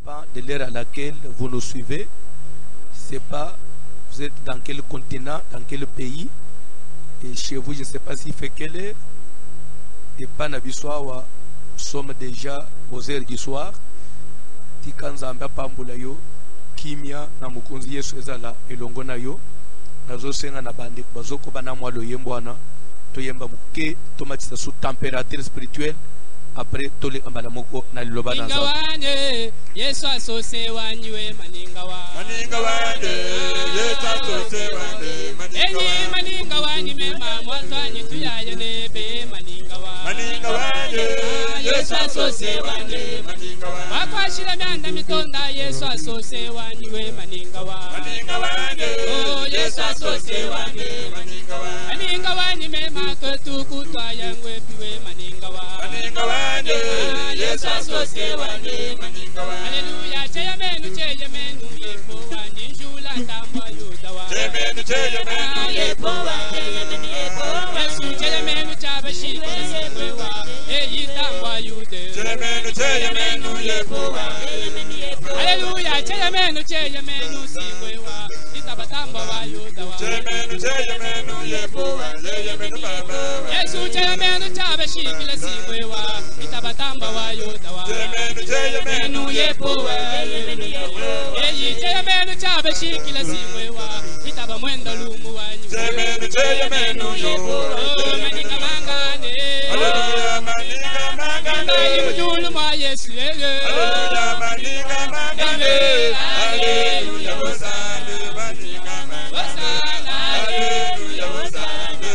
dépend de l'heure à laquelle vous nous suivez. Je ne sais pas, vous êtes dans quel continent, dans quel pays. Et chez vous, je ne sais pas s'il fait quelle heure. Et pas Nabiswawa, nous sommes déjà aux heures du soir. Tikanzamba Pambulayo, Kimia, Namukunzi Yesu Ezala, Elongo Nayo, Nazo Senga Nabande, Bazoko Banamwa lo Yembwana, Toyemba Muke, Tomatisa sous température spirituelle. Après tole ambala moko na liloba na maninga wanye Yesu asose wanywe maninga wanye Yesu asose wanye maninga wanye mema mwatwanyi tuyaye nebe maninga wanye Yesu asose wanye wakwashira myanda mitonda Yesu asose wanywe maninga wanye oh Yesu asose wanye maninga wanye mema kwetu twayangwe piwe maninga wanye Yesu asose wanye Hallelujah, cheyamenu yepo wanye njula ndamba yudawa yepo Yesu cheyamenu chabashiki yepo eyi ndamba yude yepo Hallelujah, cheyamenu sikwewa itabatamba wa yudawa yepo Yesu cheyamenu chabashiki sikwewa itabatamba wa yudawa menu yepo eyi cheyamenu chabashiki sikwewa itaba mwenda lumu wanyu menu yepo maninga mangane Mangane mujulu mwa Yesu maninga mangane haleluya hosana haleluya hosana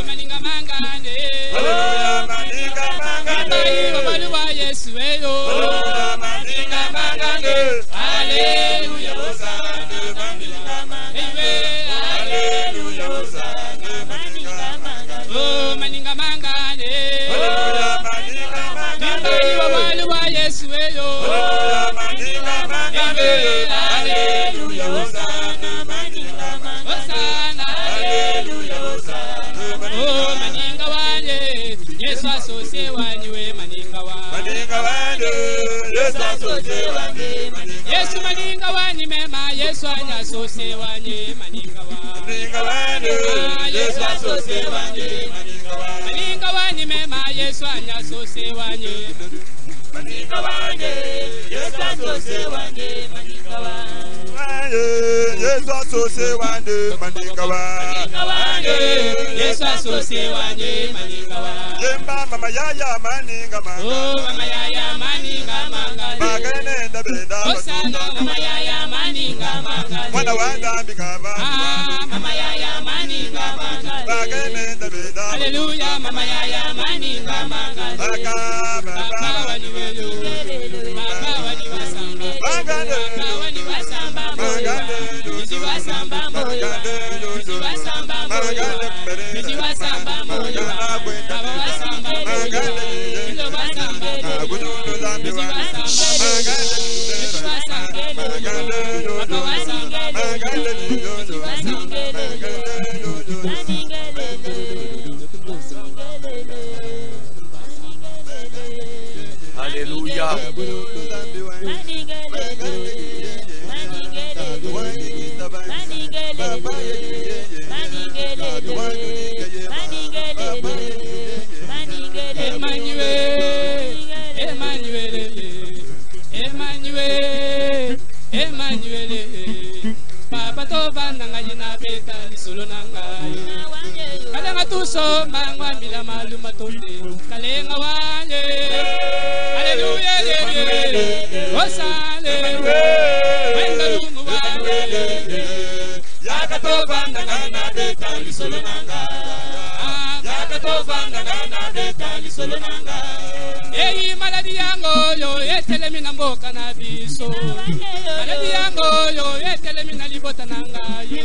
maninga mangane haleluya maninga mangane wabalu wa Yesu maninga mangane haleluya hosana haleluya hosana maninga mangane haleluya maninga mangane wabalu wa Yesu maninga mangane haleluya hosana hosana haleluya hosana maninga wanye Yesu asose wanywe maninga wanye Yesu asose wanye Yesu maninga wanye mema Yesu anya asose wanye maninga wanye Yesu asose wanye maninga wanye mema Yesu anya asose wanye maninga wanye Yesu asose wanye Yesu asose wanye maninga wanye Yesu asose wanye maninga Yemba mama yaya maninga oh mama yaya maninga manga Bagane nda benda Osana mama yaya maninga manga Mwana wanda mbikaba mama yaya maninga manga Bagane nda benda Hallelujah mama yaya maninga manga Baba wani welo Baba wani wasamba Baba wani wasamba moyo Nisi wasamba moyo Nisi wasamba moyo Nisi wasamba moyo Baba wasamba moyo Nilo wasamba moyo Nisi wasamba moyo Nisi wasamba moyo Baba wasamba moyo Nisi wasamba Alléluia. Emmanuel, Papa Tovana ngajina beta lisolo nangai. Kalenga tuso mangwa mila maluma tonde. Kalenga wanye. Hallelujah, Hosale. Wenga lumu wanye. Yakatovana ngana beta lisolo nangai. Yakatovana ngana beta lisolo nangai. Eyi maladi yango yo etelemi na mboka na biso. Maladi yango yo etelemi na libota na ngai.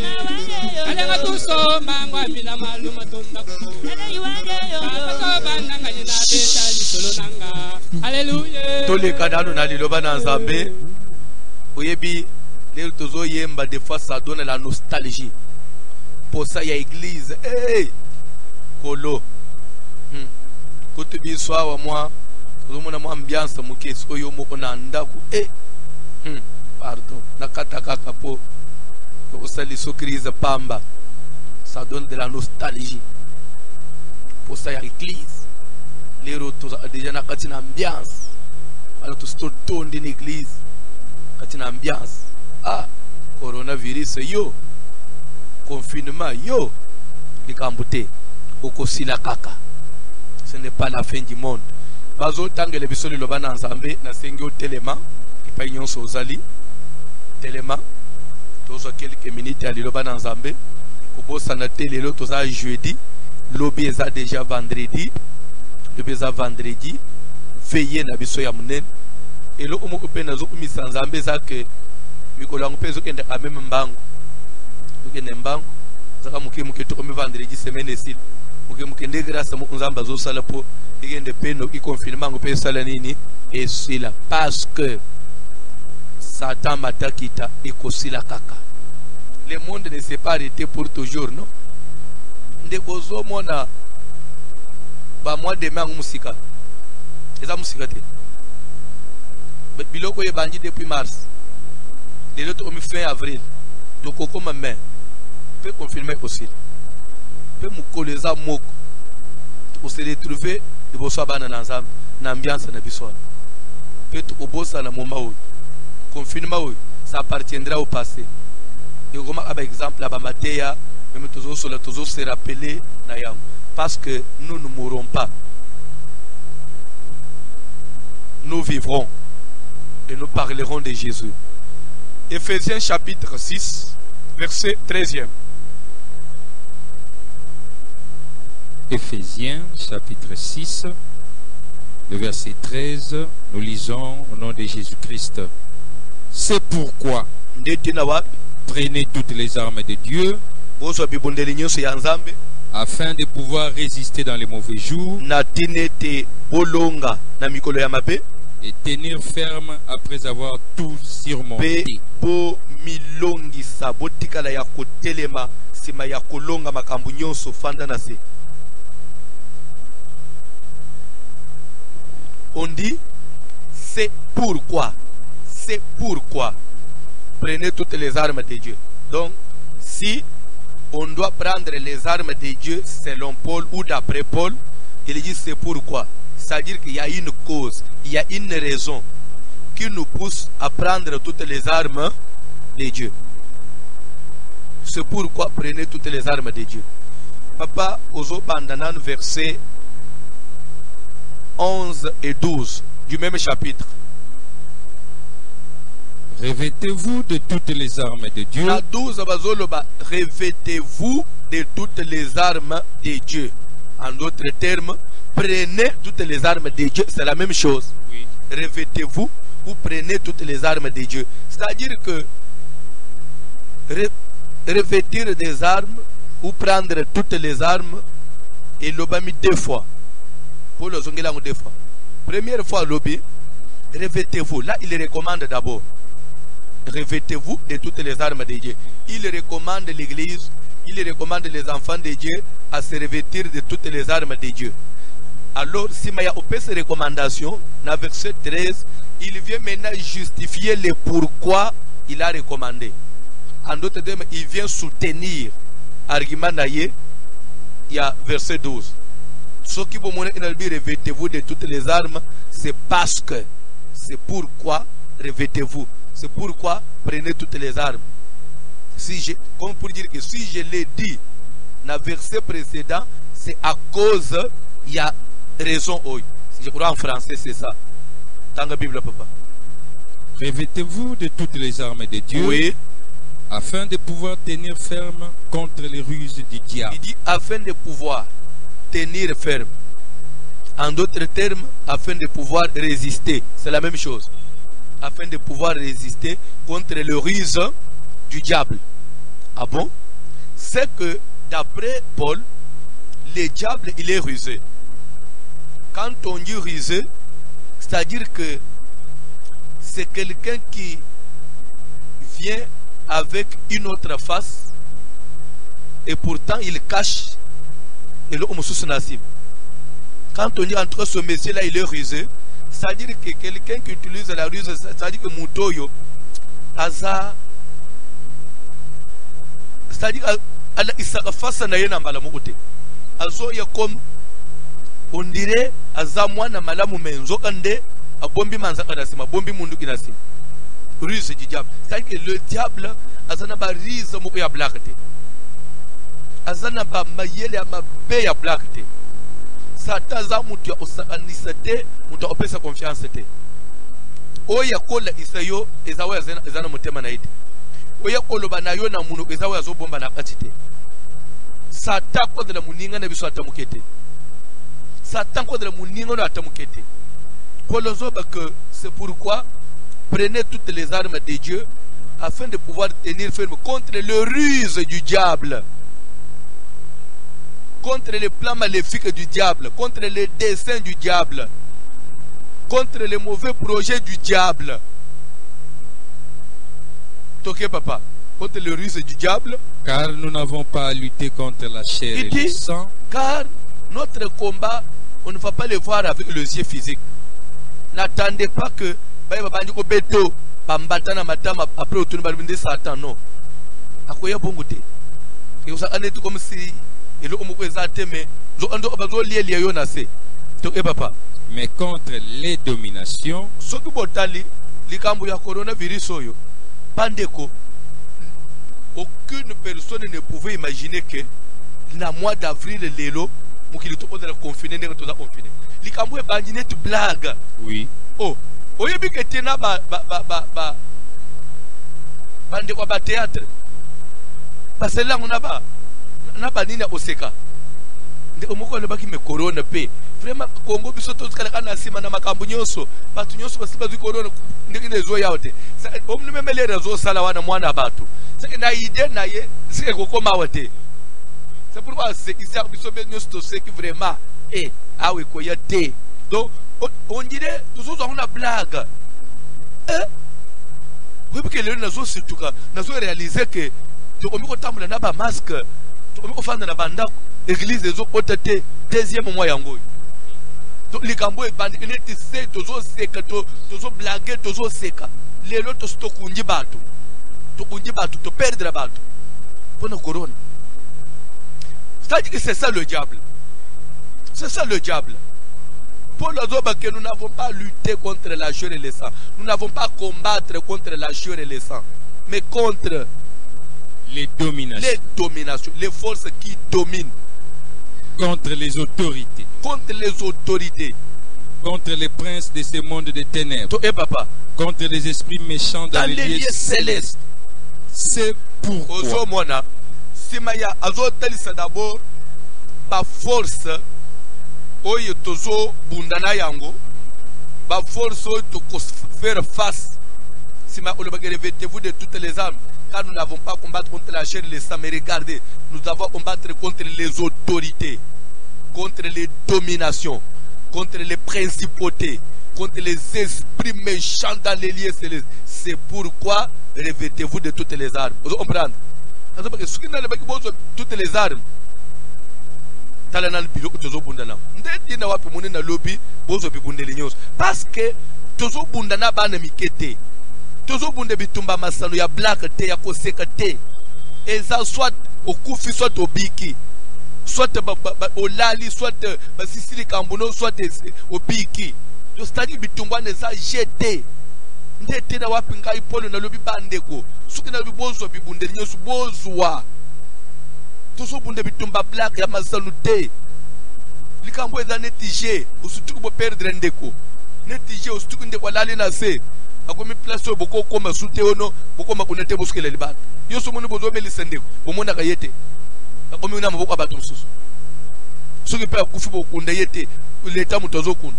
Kalenga tuso mangwa mila maluma tonda ko. Papa bana ngai na beta lisolo nanga. Hallelujah. Toleka nanu na liloba na Nzambe. Oyebi lelo tozo yemba des fois ça donne la nostalgie. Pour ça il y a église. Hey! Kolo. Kote biswa wa moi ozomona mwa ambiance mokesi oyo moko na ndako pardon nakata kaka po osaliso crise pamba, ça donne de la nostalgie pour ça ya église lero déjà na kati na ambiance alors tout tondi na église kati na ambiance coronavirus yo confinement yo likambute okosila kaka. Ce n'est pas la fin du monde. Bazo tangele bisoli loba na nzambe na sengi o telema epai nyonso ozali telema tozo quelques minutes ali loba na nzambe kobosa na telelo toza jeudi lobi eza déjà vendredi lobi eza vendredi veiller na biso ya munene elo omoko pe nazo kumisa nzambe za ke mikolo yango pe ezokende ka même mbango okende mbango zaka muke to komi vendredi semaine esili muke nde grâce mo nzamba zo sala po igende peno ki confinement ngo pe sala nini esila parce que Satan matakita ekosila kaka. Le monde ne s'est pas arrêté pour toujours, non? Nde kozo mona ba mois de mai musika eza musika te biloko ye bandi depuis mars lelo to mi fin avril to kokoma mai peut confirmer aussi peut mukoleza moko to se retrouver de boso bana na nzambe na ambiance na biso peut to bosa na moment où confinement ça appartiendra au passé. Et comme par exemple la Bamateya même toujours se rappeler na yango parce que nous ne mourrons pas, nous vivrons et nous parlerons de Jésus. Éphésiens chapitre 6 verset 13e. Éphésiens chapitre 6 le verset 13, nous lisons au nom de Jésus-Christ. C'est pourquoi prenez toutes les armes de Dieu afin de pouvoir résister dans les mauvais jours et tenir ferme après avoir tout surmonté. On dit c'est pourquoi prenez toutes les armes de Dieu. Donc si on doit prendre les armes de Dieu selon Paul ou d'après Paul, il dit c'est pourquoi. C'est-à-dire qu'il y a une cause, il y a une raison qui nous pousse à prendre toutes les armes de Dieu. C'est pourquoi prenez toutes les armes de Dieu. Papa, Ozo Bandanan, verset 11 et 12 du même chapitre. Revêtez-vous de toutes les armes de Dieu. Revêtez-vous de toutes les armes de Dieu. En d'autres termes, prenez toutes les armes de Dieu. C'est la même chose. Oui. Revêtez-vous ou prenez toutes les armes de Dieu. C'est-à-dire que revêtir des armes ou prendre toutes les armes, et l'obami deux fois. Pour le zongelango deux fois. Première fois, l'obi, revêtez-vous. Là, il recommande d'abord. Revêtez-vous de toutes les armes de Dieu. Il recommande l'église, il recommande les enfants de Dieu à se revêtir de toutes les armes de Dieu. Alors, si il y a cette recommandation, dans verset 13, il vient maintenant justifier le pourquoi il a recommandé. En d'autres termes, il vient soutenir l'argument naïe, il y a verset 12. Ce qui vous montre revêtez-vous de toutes les armes, c'est parce que, c'est pourquoi revêtez-vous. C'est pourquoi prenez toutes les armes. Comme pour dire que si je l'ai dit dans le verset précédent, c'est à cause, il y a raison. Je crois en français, c'est ça. Dans la Bible, papa. Revêtez-vous de toutes les armes de Dieu. Oui. Afin de pouvoir tenir ferme contre les ruses du diable. Il dit afin de pouvoir tenir ferme. En d'autres termes, afin de pouvoir résister. C'est la même chose. Afin de pouvoir résister contre le ruse du diable. Ah bon? C'est que d'après Paul, le diable il est rusé. Quand on dit rusé, c'est-à-dire que c'est quelqu'un qui vient avec une autre face et pourtant il cache et le homo. Quand on dit entre ce monsieur là il est rusé, C'est-à-dire que quelqu'un qui utilise la ruse, c'est-à-dire que Moutoyo, Aza, c'est-à-dire il s'est face à Nayena Malamoute. Azo ya comme on dirait Aza Mwana Malamu Menzo Kande, a Bombi Manzaka Nasima, Bombi Munduki Nasima. Ruse du diable. C'est-à-dire que le diable, Azana ba rise moko ya blakete. Azana ba mayele ya mabe ya blakete. Satan za mutu ya osakanisa te, mutu ya opesa confiance te. Oya kola isayo ezawe ezana mutema na ite. Oya koloba na yo na munu ezawe azo bomba na kati te. Satan kwa de la muninga na biso atamukete. Satan kwa de la muninga na atamukete. Kolozoba que c'est pourquoi prenez toutes les armes de Dieu afin de pouvoir tenir ferme contre le ruse du diable, contre les plans maléfiques du diable, contre les desseins du diable, contre les mauvais projets du diable. Toké papa, contre le ruse du diable. Car nous n'avons pas à lutter contre la chair et le sang. Car notre combat, on ne va pas le voir avec les yeux physiques. N'attendez pas que beto pambatana matama après autour de Satan, non. Akoya bongote. Et vous allez tout comme si il est mais contre les dominations, aucune personne ne pouvait imaginer que le mois d'avril, l'élo, qui est confiné, confiné. Likambo est bandiné de blague. Oui. Oh, au lieu que tu n'as pas de théâtre. Parce que là, on n'a pas. Na banina oseka ndeko moko le baki me corona pe vraiment Congo biso to kala kana sima na makambu nyonso batu nyonso basiba zu corona ndenge nezo yaote sa omni memele rezo sala wana mwana batu sa na ide na ye c'est kokoma wote c'est pourquoi c'est ici biso be nyonso to c'est que vraiment awe ko ya te donc on dirait toujours on a blague oui parce que le nazo surtout ka nazo réaliser que to komi ko tamula na ba masque au fond de la bande, l'église des autres deuxième mois yango. Donc les cambo et bandi, ils étaient toujours secs, toujours blagués, toujours secs. Les autres sont kundi batu, to perdre la batu. Pour le corona. C'est-à-dire que c'est ça le diable. C'est ça le diable. Pour les autres que nous n'avons pas lutté contre la chair et le sang. Nous n'avons pas combattre contre la chair et le sang, mais contre les dominations, les forces qui dominent. Contre les autorités. Contre les autorités. Contre les princes de ce monde de ténèbres. Contre les esprits méchants dans les lieux célestes. C'est pourquoi. Si maya azotalisa d'abord ba force oyo tozo bundana yango ba force oyo to faire face. Si ma revêtez-vous de toutes les armes. Car nous n'avons pas combattre contre la chair et le sang, mais regardez, nous avons combattre contre les autorités, contre les dominations, contre les principautés, contre les esprits méchants dans les lieux célestes. C'est pourquoi revêtez-vous de toutes les armes. Vous comprenez? Toutes les armes. Parce que tozo bundana bana mikete. Tozo bunde bitumba masano ya black te ya koseka te. Eza soit au kufi soit au biki. Soit au lali soit basisili kambono soit au biki. To stadi bitumba neza jeté. Ndete na wapi ngai polo na lobi bandeko. Suki na bibozo bibunde nyosu bozwa. Tozo bunde bitumba black ya masano te. Likambo eza netije usutuku bo perdre ndeko. Netije usutuku ndeko lali na se. Akomi place boko koma sute ono boko makunete boskele libata yoso moni bozo melisendeko omona kayete akomi una maboko abatu mususu soki pe akufi bokunda yete leta mutozo kunda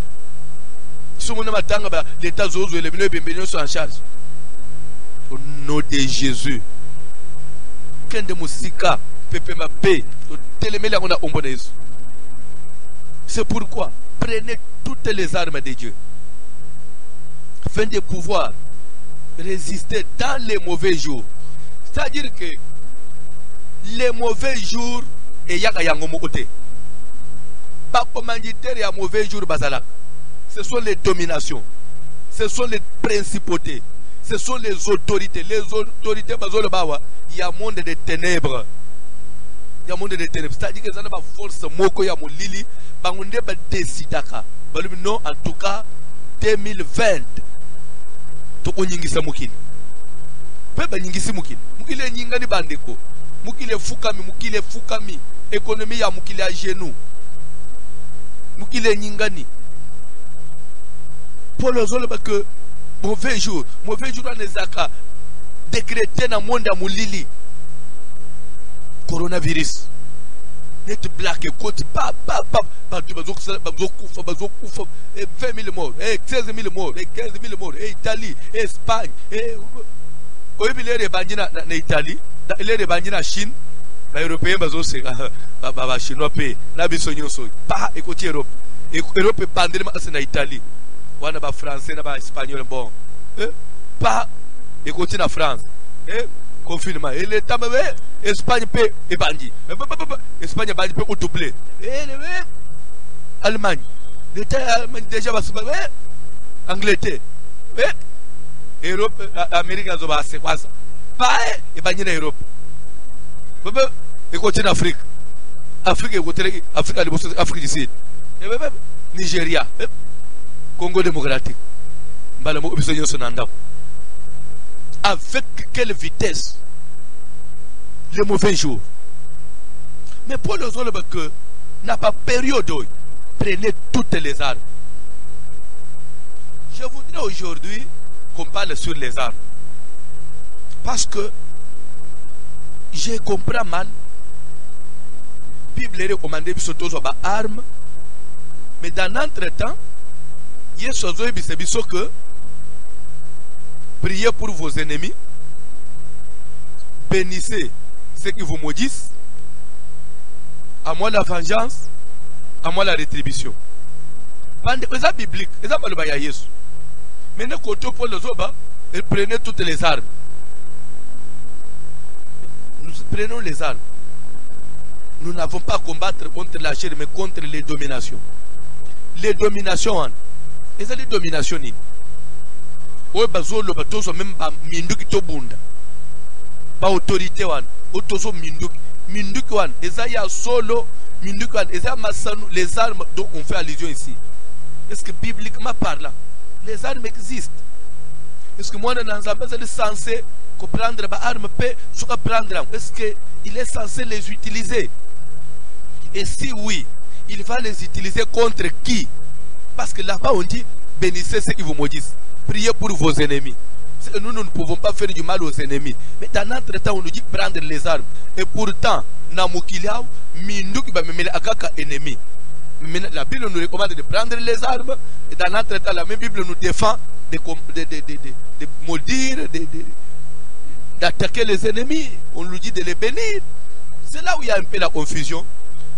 so mona matanga ba leta zozo ele bino bembeni so en charge au nom de Jésus kende musika pepe mabe to telemela ngona ombo na Yesu. C'est pourquoi prenez toutes les armes de Dieu afin de pouvoir résister dans les mauvais jours. C'est-à-dire que les mauvais jours et yaka yango mokote. Pas commanditaire ya mauvais jours bazalak. ce sont les dominations, ce sont les principautés, ce sont les autorités. Les autorités, il y a un monde de ténèbres. Il y a un monde de ténèbres. C'est-à-dire que ça n'a pas force, moko ya molili, bangunde ba décidaka. Non, en tout cas, 2020. Toko nyingisa mukini. Peba nyingisi mukini. Mukile nyingani bandeko. Mukile fukami. Économie ya mukile à genoux. Mukile nyingani. Pour les autres, que mauvais jour dans les aka décrété dans le monde à moulili. Coronavirus. Net black et côte, pa, 20 000 morts, 16 000 morts, 15 000 morts, Italie, Espagne, les bandits en Italie, les bandits en Chine, les Européens, les Chinois, les Bissoniens, pas écoutez Europe. Europe est bandit en Italie. On a français, on a espagnol, bon. Pas écoutez la France. Confinement. Et l'État, Espagne peut et bandit. Espagne bandit peut doubler. Et Allemagne. L'État Allemagne déjà va se faire. Angleterre. Europe, Amérique, c'est quoi ça? Pas et bandit en Europe. Écoutez l'Afrique. Afrique du Sud. Nigeria. Congo démocratique. Avec quelle vitesse le mauvais jour. Mais pour les autres que n'a pas période, prenez toutes les armes. Je voudrais aujourd'hui qu'on parle sur les armes. Parce que je comprends mal. La Bible est recommandée surtout sur les armes. Mais dans l'entretemps, il y a des choses que priez pour vos ennemis. Bénissez ceux qui vous maudissent. À moi la vengeance, à moi la rétribution. C'est biblique. C'est pas le bagage Jésus. Maintenant, quand on prend les autres, prenez toutes les armes. Nous prenons les armes. Nous n'avons pas à combattre contre la chair, mais contre les dominations. Les dominations, et c'est les dominations. Oye bazolo batozo même ba minduki to bunda ba autorité wan otozo minduki wan eza ya solo minduki wan eza masanu. Les armes dont on fait allusion ici, est-ce que bibliquement parlant les armes existent? Est-ce que moi dans Zambie c'est censé prendre ba arme pe soka prendre? Est-ce que il est censé les utiliser? Et si oui, il va les utiliser contre qui? Parce que là-bas on dit bénissez ceux qui vous maudissent. Priez pour vos ennemis. Nous ne pouvons pas faire du mal aux ennemis. Mais dans notre temps, on nous dit prendre les armes. Et pourtant, Namukilia, Minduki Bamemele Akaka ennemi. La Bible nous recommande de prendre les armes. Et dans notre temps, la même Bible nous défend de maudire, d'attaquer les ennemis. On nous dit de les bénir. C'est là où il y a un peu la confusion.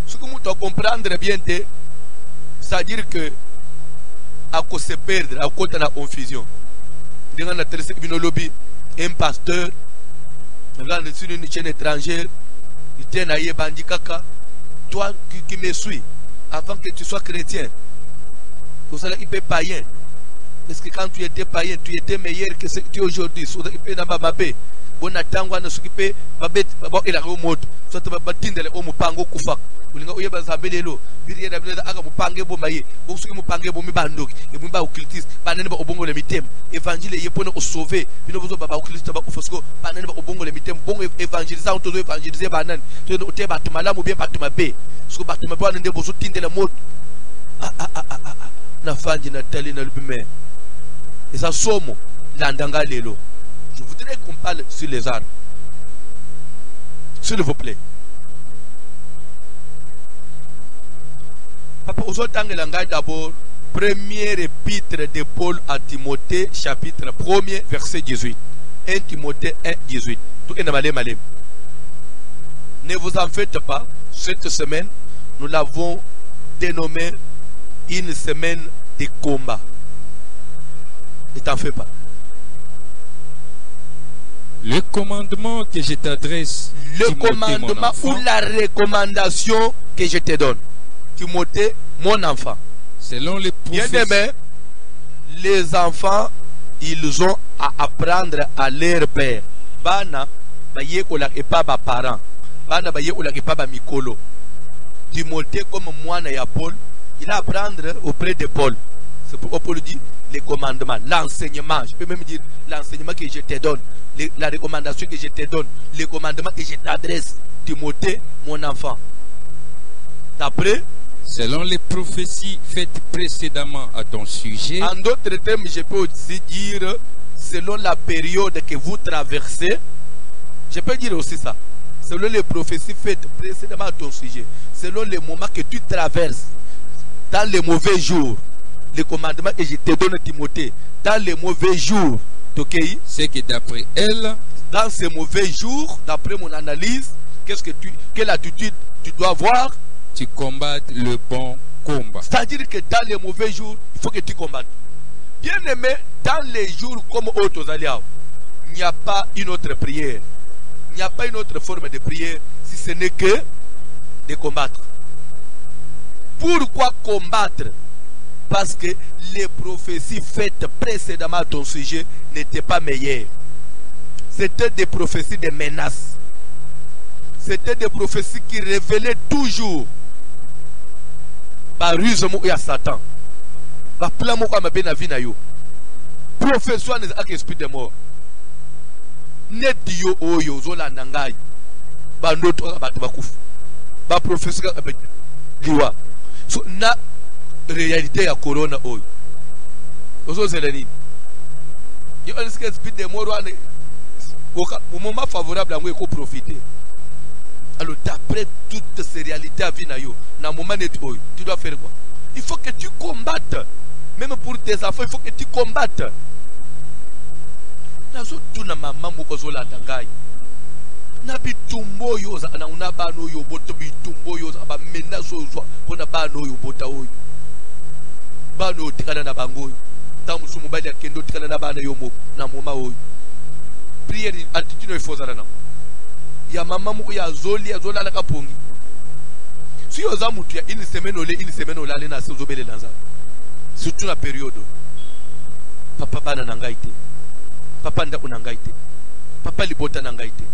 Ce que nous devons comprendre bien, c'est-à-dire que à cause de se perdre, à cause de la confusion. Un pasteur, sur une chaîne étrangère, toi qui me suis, avant que tu sois chrétien, il peut païen. Est-ce que quand tu étais païen, tu étais meilleur que ce que tu es aujourd'hui? On attend qu'on s'occupe, il a remonte, soit batindele au mupango kufak. Ulinga uyeba zabelelo biriye dabineza aga mupange bomaye bosuki mupange bomi bandoki ebumba ukiltis banene ba obongo le mitem évangile yepone o sauver bino bozo baba ukiltis ba ufosko banene ba obongo le mitem bongo évangiliser on tozo évangiliser banane to o te batuma mu bien batuma be so batuma bo nende bozo tindela mot na fanji na tali na lubime et ça somo landanga lelo. Je voudrais qu'on parle sur les armes, s'il vous plaît. Papa, aujourd'hui, d'abord, premier épître de Paul à Timothée, chapitre 1er, verset 18. 1 Timothée 1, 18. Ne vous en faites pas, cette semaine, nous l'avons dénommée une semaine de combat. Ne t'en fais pas. Le commandement que je t'adresse, le commandement ou la recommandation que je te donne, Timothée, mon enfant. Selon les prophéties. Bien-aimé, les enfants, ils ont à apprendre à leur père. Bana, baye ola et pas ba parents. Bana baye ola et pas ba mikolo. Timothée comme moi na Paul, il a à apprendre auprès de Paul. C'est pourquoi Paul dit les commandements, l'enseignement. Je peux même dire l'enseignement que je te donne, la recommandation que je te donne, les commandements que je t'adresse. Timothée, mon enfant. D'après, selon les prophéties faites précédemment à ton sujet, en d'autres termes, je peux aussi dire selon la période que vous traversez. Je peux dire aussi ça. Selon les prophéties faites précédemment à ton sujet, selon les moments que tu traverses, dans les mauvais jours, les commandements que je te donne, Timothée, dans les mauvais jours, okay? C'est que d'après elle, dans ces mauvais jours, d'après mon analyse, quelle attitude tu dois avoir? Tu combattes le bon combat. C'est-à-dire que dans les mauvais jours, il faut que tu combattes. Bien aimé, dans les jours comme autres alliés, il n'y a pas une autre prière. Il n'y a pas une autre forme de prière si ce n'est que de combattre. Pourquoi combattre? Parce que les prophéties faites précédemment à ton sujet n'étaient pas meilleures. C'était des prophéties de menaces. C'était des prophéties qui révélaient toujours par ruse à Satan. Par plan à ma benavina yo. Profession n'est pas esprit de mort. Net yo oyo zola nangai. Ba noto ba bakuf. Ba profession liwa. So na réalité ya corona oyo. Ozo zelani. Yo est esprit de mort au moment favorable à moi qu'on profiter. Alors d'après toutes ces réalités à Vinayo, dans le moment où tu dois faire quoi? Il faut que tu combattes. Même pour tes enfants, il faut que tu combattes. Nazo tuna mama mukozo la dangai. Na bitumbo yo za na una bano yo boto bitumbo yo za ba menazo zo pona bano yo bota oyo. Bano tikana na bango. Tamu sumu bali ya kendo tikana na bana yo mo na moma oyo. Prière attitude il faut ça na. Ya mama muko ya zoli azola la kapongi. Si yo za mutu ya une semaine ola le na sozobele lanza. Surtout la période. Papa bana nangaite. Papa nda unangaite. Papa libota nangaite.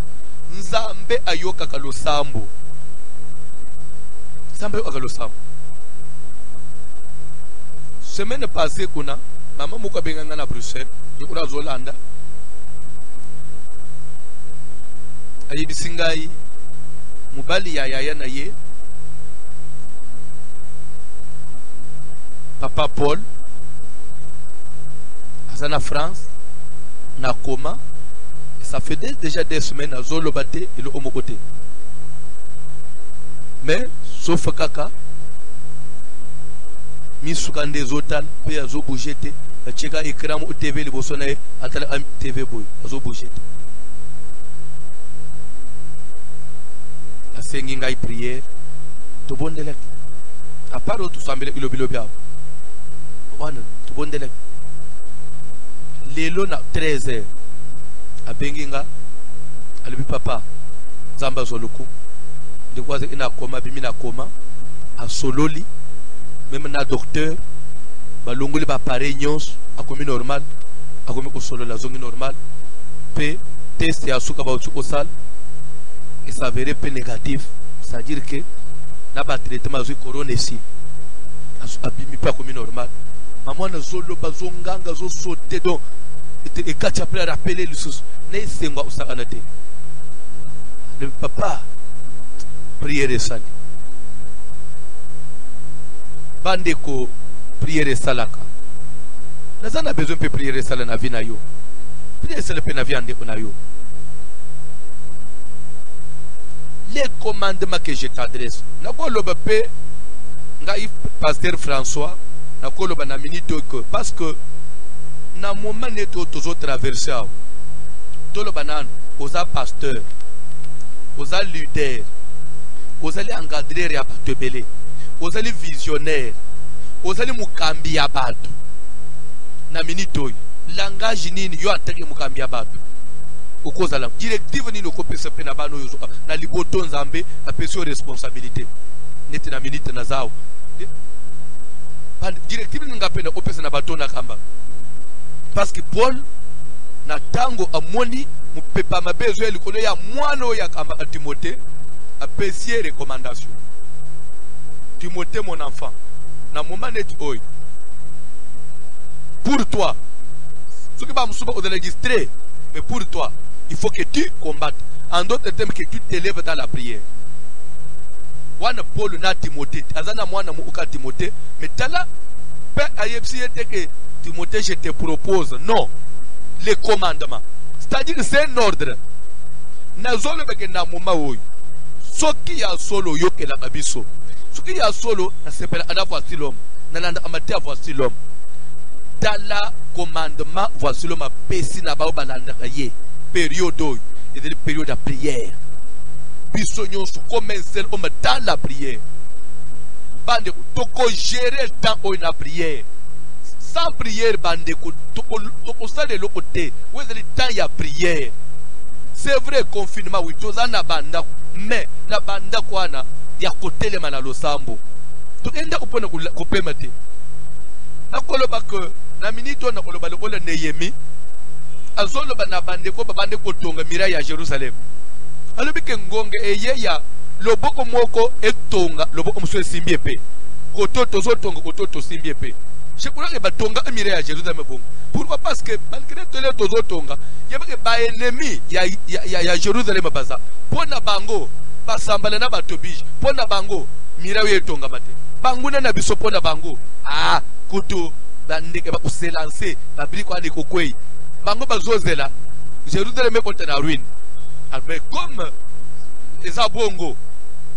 Nzambe ayoka kalo sambo. Nzambe ayoka kalo sambo. Semaine passée kuna mama muko benganga na Bruxelles, yokula zolanda. Ayibisingai mubali ya yaya na ye Papa Paul azana France na coma, ça fait déjà des semaines à Zolobate et le homo côté. Mais sauf kaka misukande zotal pe azo bougete cheka écran au TV le bosona atala am TV boy azo bougete. Asengi ngai prière to bondela à part tout sambele ilobilo biao wana to bondela lelo na 13h abenginga alibi papa zamba zoluku ndikwaze ina koma bimi na koma a sololi même na docteur balongoli ba pareil nyos akomi normal akomi ko solola zongi normal pe test ya suka ba utuko sal et s'avérer peu négatif, c'est-à-dire que la traitement de corona ici abimi pas comme normal. Maman na zolo bazonganga zo sauter donc et quand tu après rappeler le sous ne senga usakanate. Le papa prière sali. Bandeko prière salaka. Nazana besoin de prière sala na vie na yo. Prière sala pe na vie ande na yo. Les commandements que je t'adresse. Nakoloba pe ngai pasteur François nakoloba na minute que parce que na moment neto tozo traverser toloba nan oza pasteur oza leader ozali encadrer ya bato ebele ozali visionnaire ozali mukambi ya bato na minute oyo langage nini yo ataki mukambi ya bato okozala directive nini okopesa pe na bano yo na liboto nzambe apesi responsabilité neti na minute na zao directive ninga pe na opesa na bato na kamba Parce que Paul na tango amoni mupepa mabezo ya likolo ya mwana oyo akamba Timothée apprécier recommandation. Timothée mon enfant, na moment net oyo. Pour toi, ce qui va me soumettre au enregistré, mais pour toi, il faut que tu combattes. En d'autres termes, que tu t'élèves dans la prière. Wana Paul na Timothée, azana mwana muka Timothée, mais tala pe ayepsi était que Timothée je te propose non les commandements. C'est-à-dire que c'est un ordre. Nazolo beke na moma oyo. Soki ya solo yoke la kabiso. Soki ya solo na sepela ana voici l'homme. Na landa amate voici l'homme. Tala commandement voici l'homme pesi na ba balanda kaye. Période oyo, et de période de prière. Bisognon sous commencer dans la prière. Bande toko gérer le temps où la prière. Sans prière, bande toko ça de l'autre côté. Où est le temps il y a prière. C'est vrai confinement oui tous en banda mais na banda quoi na ya côté le manalo sambo. To enda kupona kupemate. Nakoloba que na minute na koloba le kola Nehemi. Azolo bana bande ko babande ko tonga mira ya Jerusalem. Alobike ngonge eyeya loboko moko etonga loboko muso simbie pe kototo zotonga kototo simbie pe shekura ke batonga amire ya Jérusalem bongo. Pourquoi? Parce que malgré tout les tozotonga yebake ba ennemi ya Jérusalem baza pona bango basambala na batobiji pona bango mira yo etonga mate banguna na biso pona bango kutu bandeke ba kuselancer babriko ane kokwei bango bazozela Jérusalem konta na ruine. Mais comme les abongo,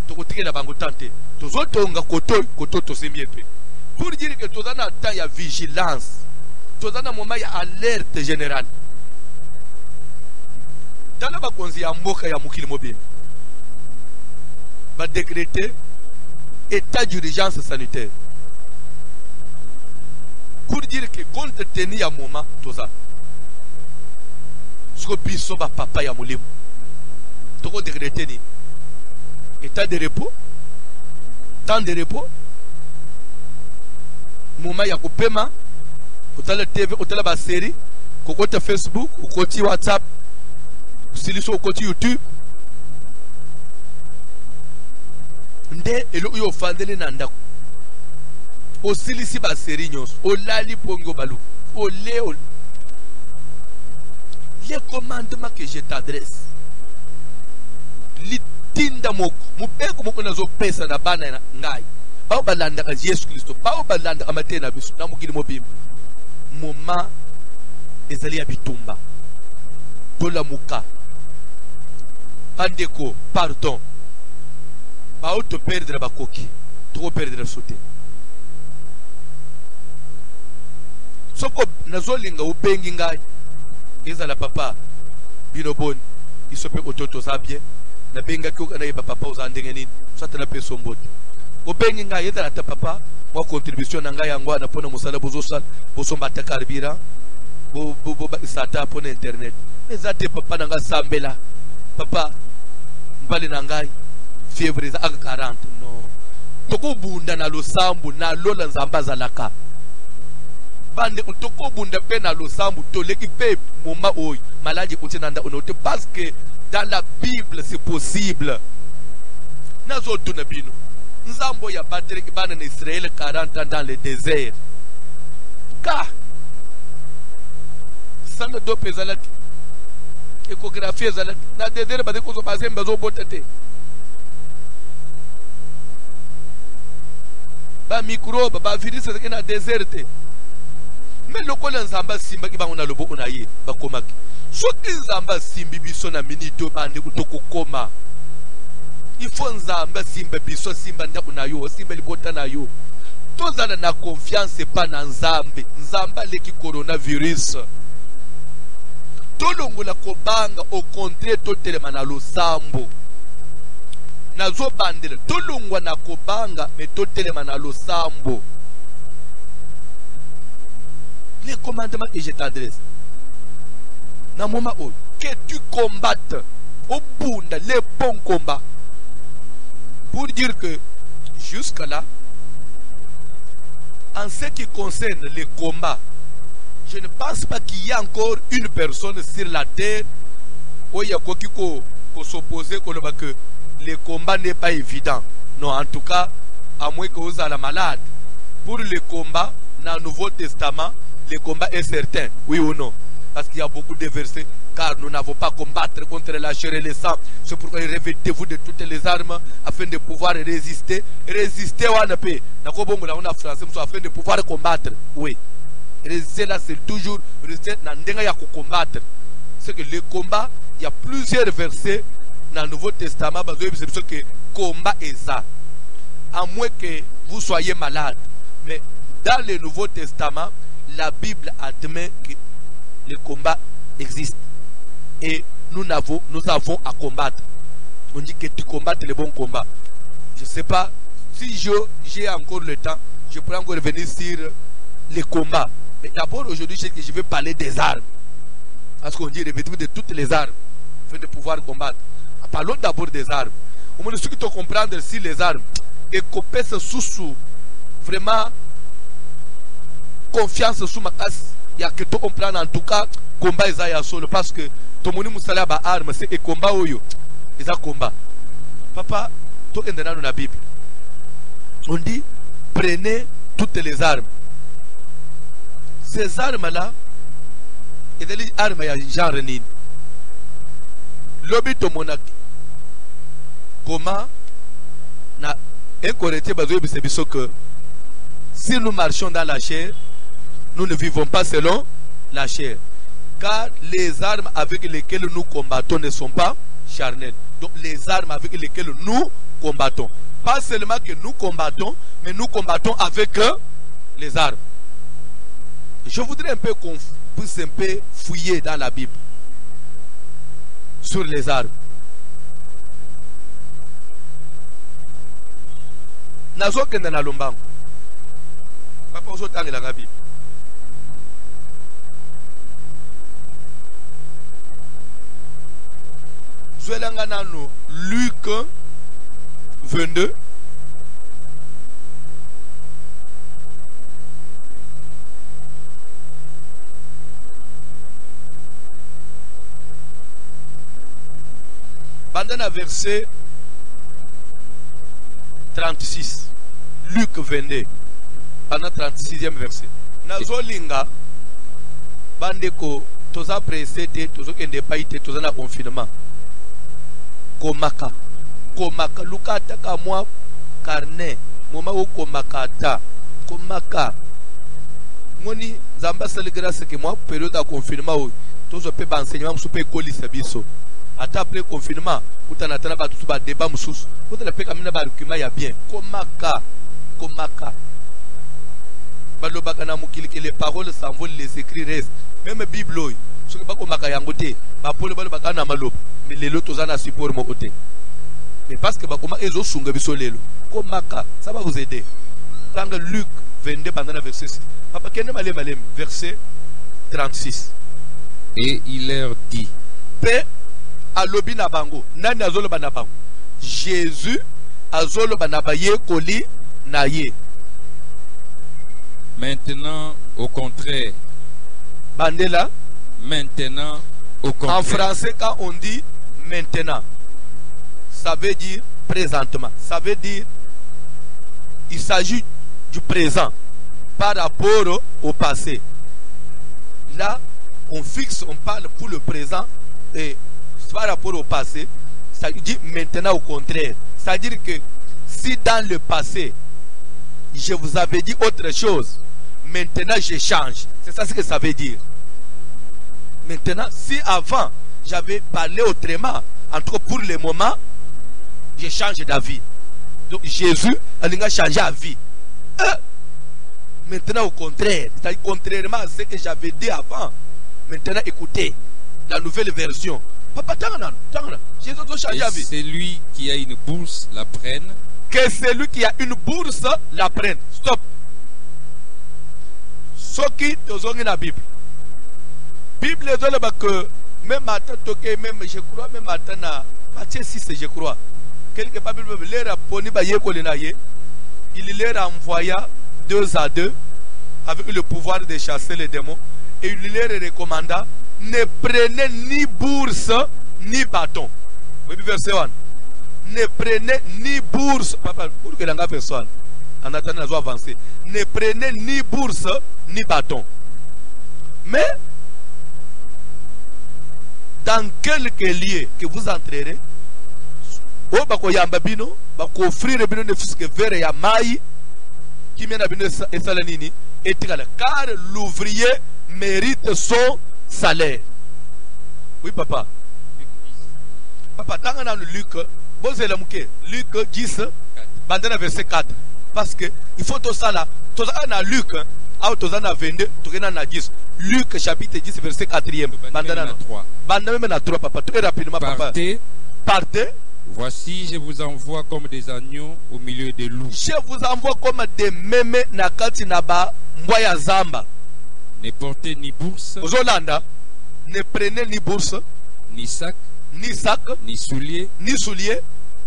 tu as la bango tante, tu as tonga koto to semiepe. Pour dire que tu as un temps de vigilance, tu as un moment d'alerte générale. Dans la bakonzi ya mboka ya mukili mobile, va décréter état d'urgence sanitaire. Pour dire que compte tenu à moment, tout ça, ce que biso ba papa ya molimo. Toko décréter ni état de repos, temps de repos, moment ya kupema, utala TV, utala ba série, kokota Facebook, ukoti WhatsApp, siliso ukoti YouTube. Nde elo yo fandele na ndako. Osilisi ba série nyos, olali pongo balu, ole. Les commandements que je t'adresse. Litinda moko mubeko moko nazo pesa na bana na ngai bao balanda ka Yesu Kristo bao balanda amate na biso na mukili mobimba moma ezali ya bitumba tola muka pandeko pardon bao to perdre bakoki to perdre sote soko nazo linga ubengi ngai ezala papa binoboni isope ototo sabie na benga ko na yeba papa uzandenge nini sata na peso mbote obengi nga yeda na papa mo contribution na nga yango na pona musala bozosala bosomba ta karbira bo sata pona internet ezate papa na nga sambela papa mbali na ngai fievre za 40 no toko bunda na losambu na lola nzamba zalaka bande toko bunda pe na losambu toleki pe moma oy maladi utinanda onote parce que dans la Bible, c'est possible. Nazo tunabino. Nzambo ya battre ki bana na Israël 40 ans dans le désert. Ka. Sanga do pezalaki. Échographie ezalaki. Na désert ba de ko zo passer mbazo botete. Ba microbe ba virus na désert. Mais lokola nzamba simba ki bango na loboko na ye ba komaki. Soki nzamba simbi biso na minito bande kutoko koma. Ifo nzamba simba biso simba ndaku na yo, simba libota na yo. Tozana na confiance pa na nzambe. Nzamba leki coronavirus. Tolongo la kobanga au contraire totelema na losambo. Nazo bandela tolongwa na kobanga me totelema na losambo. Les commandements que je t'adresse. Dans le moment où que tu combattes au bout de les bons combats. Pour dire que jusqu'à là, en ce qui concerne les combats, je ne pense pas qu'il y a encore une personne sur la terre où il y a quoi qui s'opposer que le combat n'est pas évident. Non, en tout cas, à moins que vous êtes malade. Pour le combat, dans le Nouveau Testament, le combat est certain, oui ou non? Parce qu'il y a beaucoup de versets, car nous n'avons pas à combattre contre la chair et le sang. C'est pourquoi revêtez-vous de toutes les armes afin de pouvoir résister. Résister à la paix. Afin de pouvoir combattre. Oui. Résister là, c'est toujours résister dans combattre. C'est que le combat, il y a plusieurs versets dans le Nouveau Testament, c'est que combat est ça. À moins que vous soyez malade. Mais dans le Nouveau Testament, la Bible admet que le combat existe. Et nous avons à combattre. On dit que tu combattes le bon combat. Je ne sais pas si j'ai encore le temps, je pourrais encore revenir sur les combats. Mais d'abord, aujourd'hui, je vais parler des armes. Parce qu'on dit revêtez-vous de toutes les armes afin de pouvoir combattre. Parlons d'abord des armes. Au moins, ceux qui te comprendre si les armes et couper ce sous vraiment confiance sous ma casse. Il y a que tu comprends en tout cas combat est solo parce que tout le monde moussala ba arme c'est combat oyo. Ils ont combat. Papa, tout est dans la Bible. On dit prenez toutes les armes. Ces armes-là, et des armes à genre nid. L'objet de monarque. Comment na incorrecté bazoé bisebiso que si nous marchons dans la chair, nous ne vivons pas selon la chair. Car les armes avec lesquelles nous combattons ne sont pas charnelles. Donc les armes avec lesquelles nous combattons. Pas seulement que nous combattons, mais nous combattons avec les armes. Je voudrais un peu qu'on puisse un peu fouiller dans la Bible sur les armes. Nazo kenda na lombango. Papa ozo tangela la Bible. Zwelanga nano Luc 22. Pendant verset 36. Luc 22. Pendant 36e verset. Nazolinga bandeko toza presete tozo kende paite toza na confinement. Komaka. Komaka lukata ka mwa carnet. Moma o komaka ta. Komaka. Moni zamba sale grâce que moi période de confinement o tozo pe ba enseignement musu pe kolisa biso. Ata après confinement, utanatana ba tusu ba débat mususu. Utana pe kamina ba document ya bien. Komaka. Komaka. Balobaka na mukili que les paroles s'envolent, les écrits restent. Même Bible, ce que pas komaka yangote, ba pole balobaka na maloba. Mais les lots tozana support mo côté. Mais parce que ba koma ezo sunga biso lelo. Komaka, ça va vous aider. Dans Luc 22 pendant le verset 6. Papa kende malem verset 36. Et il leur dit. Pe alobi na bango, nani azoloba na bango? Jésus azoloba na baye koli na ye. Maintenant, au contraire. Bandela. Maintenant, au contraire. En français, quand on dit maintenant, ça veut dire présentement. Ça veut dire il s'agit du présent par rapport au passé. Là, on fixe, on parle pour le présent et par rapport au passé, ça dit maintenant au contraire. C'est-à-dire que si dans le passé, je vous avais dit autre chose, maintenant je change. C'est ça ce que ça veut dire. Maintenant, si avant j'avais parlé autrement, en tout cas pour le moment, je change d'avis. Donc Jésus a changé d'avis. Maintenant au contraire, c'est-à-dire contrairement à ce que j'avais dit avant, maintenant écoutez la nouvelle version. Papa, Jésus a changé d'avis. Celui qui a une bourse la prenne. Que celui qui a une bourse la prenne. Stop. Ce qui est dans la Bible. Bible est dans que même matin, même je crois, même matin, Matthieu 6, je crois. Quelque part, il leur envoya 2 à 2 avec le pouvoir de chasser les démons. Et il leur recommanda, ne prenez ni bourse ni bâton. Vous voyez verset 1. Ne prenez ni bourse. Papa, pour que l'anga verset 1. En attendant, nous avancer. Ne prenez ni bourse ni bâton. Mais, dans quelques lieux que vous entrerez, o bako yamba bino, bako offrir bino ne fusque verre ya mai, qui mène à bino esalanini, et car l'ouvrier mérite son salaire. Oui, papa. Papa, tant dans Luc, bon, c'est Luc 10, bandana verset 4. Parce que il faut tout ça là, tout ça dans Luc, tout ça dans 22, tout ça dans 10. Luc chapitre 10, verset 4e. Bandana 3. Bandana 3, papa, très rapidement, papa. Partez. Voici, je vous envoie comme des agneaux au milieu des loups. Je vous envoie comme des mémés nakati naba mboya zamba. Ne portez ni bourse, Zolanda, ne prenez ni bourse, ni sac, ni souliers,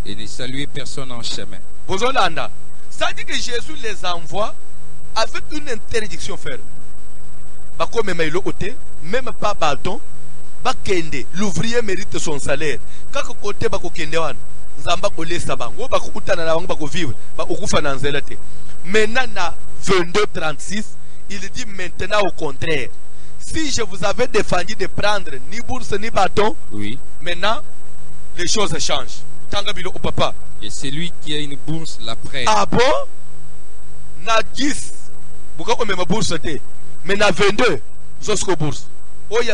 et ne saluez personne en chemin. Zolanda, ça dit que Jésus les envoie avec une interdiction ferme. Bako même le côté, même pas bâton. Bakende, l'ouvrier mérite son salaire. Kako côté bako kende wan, zamba ko lesa bango, bako utana na bango bako vivre, bako kufa na nzela te. Maintenant na 22:36, il dit maintenant au contraire. Si je vous avais défendu de prendre ni bourse ni bâton, oui. Maintenant les choses changent. Tanga bilo papa. Et celui qui a une bourse la prenne. Ah bon? Na 10, bukako même bourse te. Mais na 22, zosko bourse. Et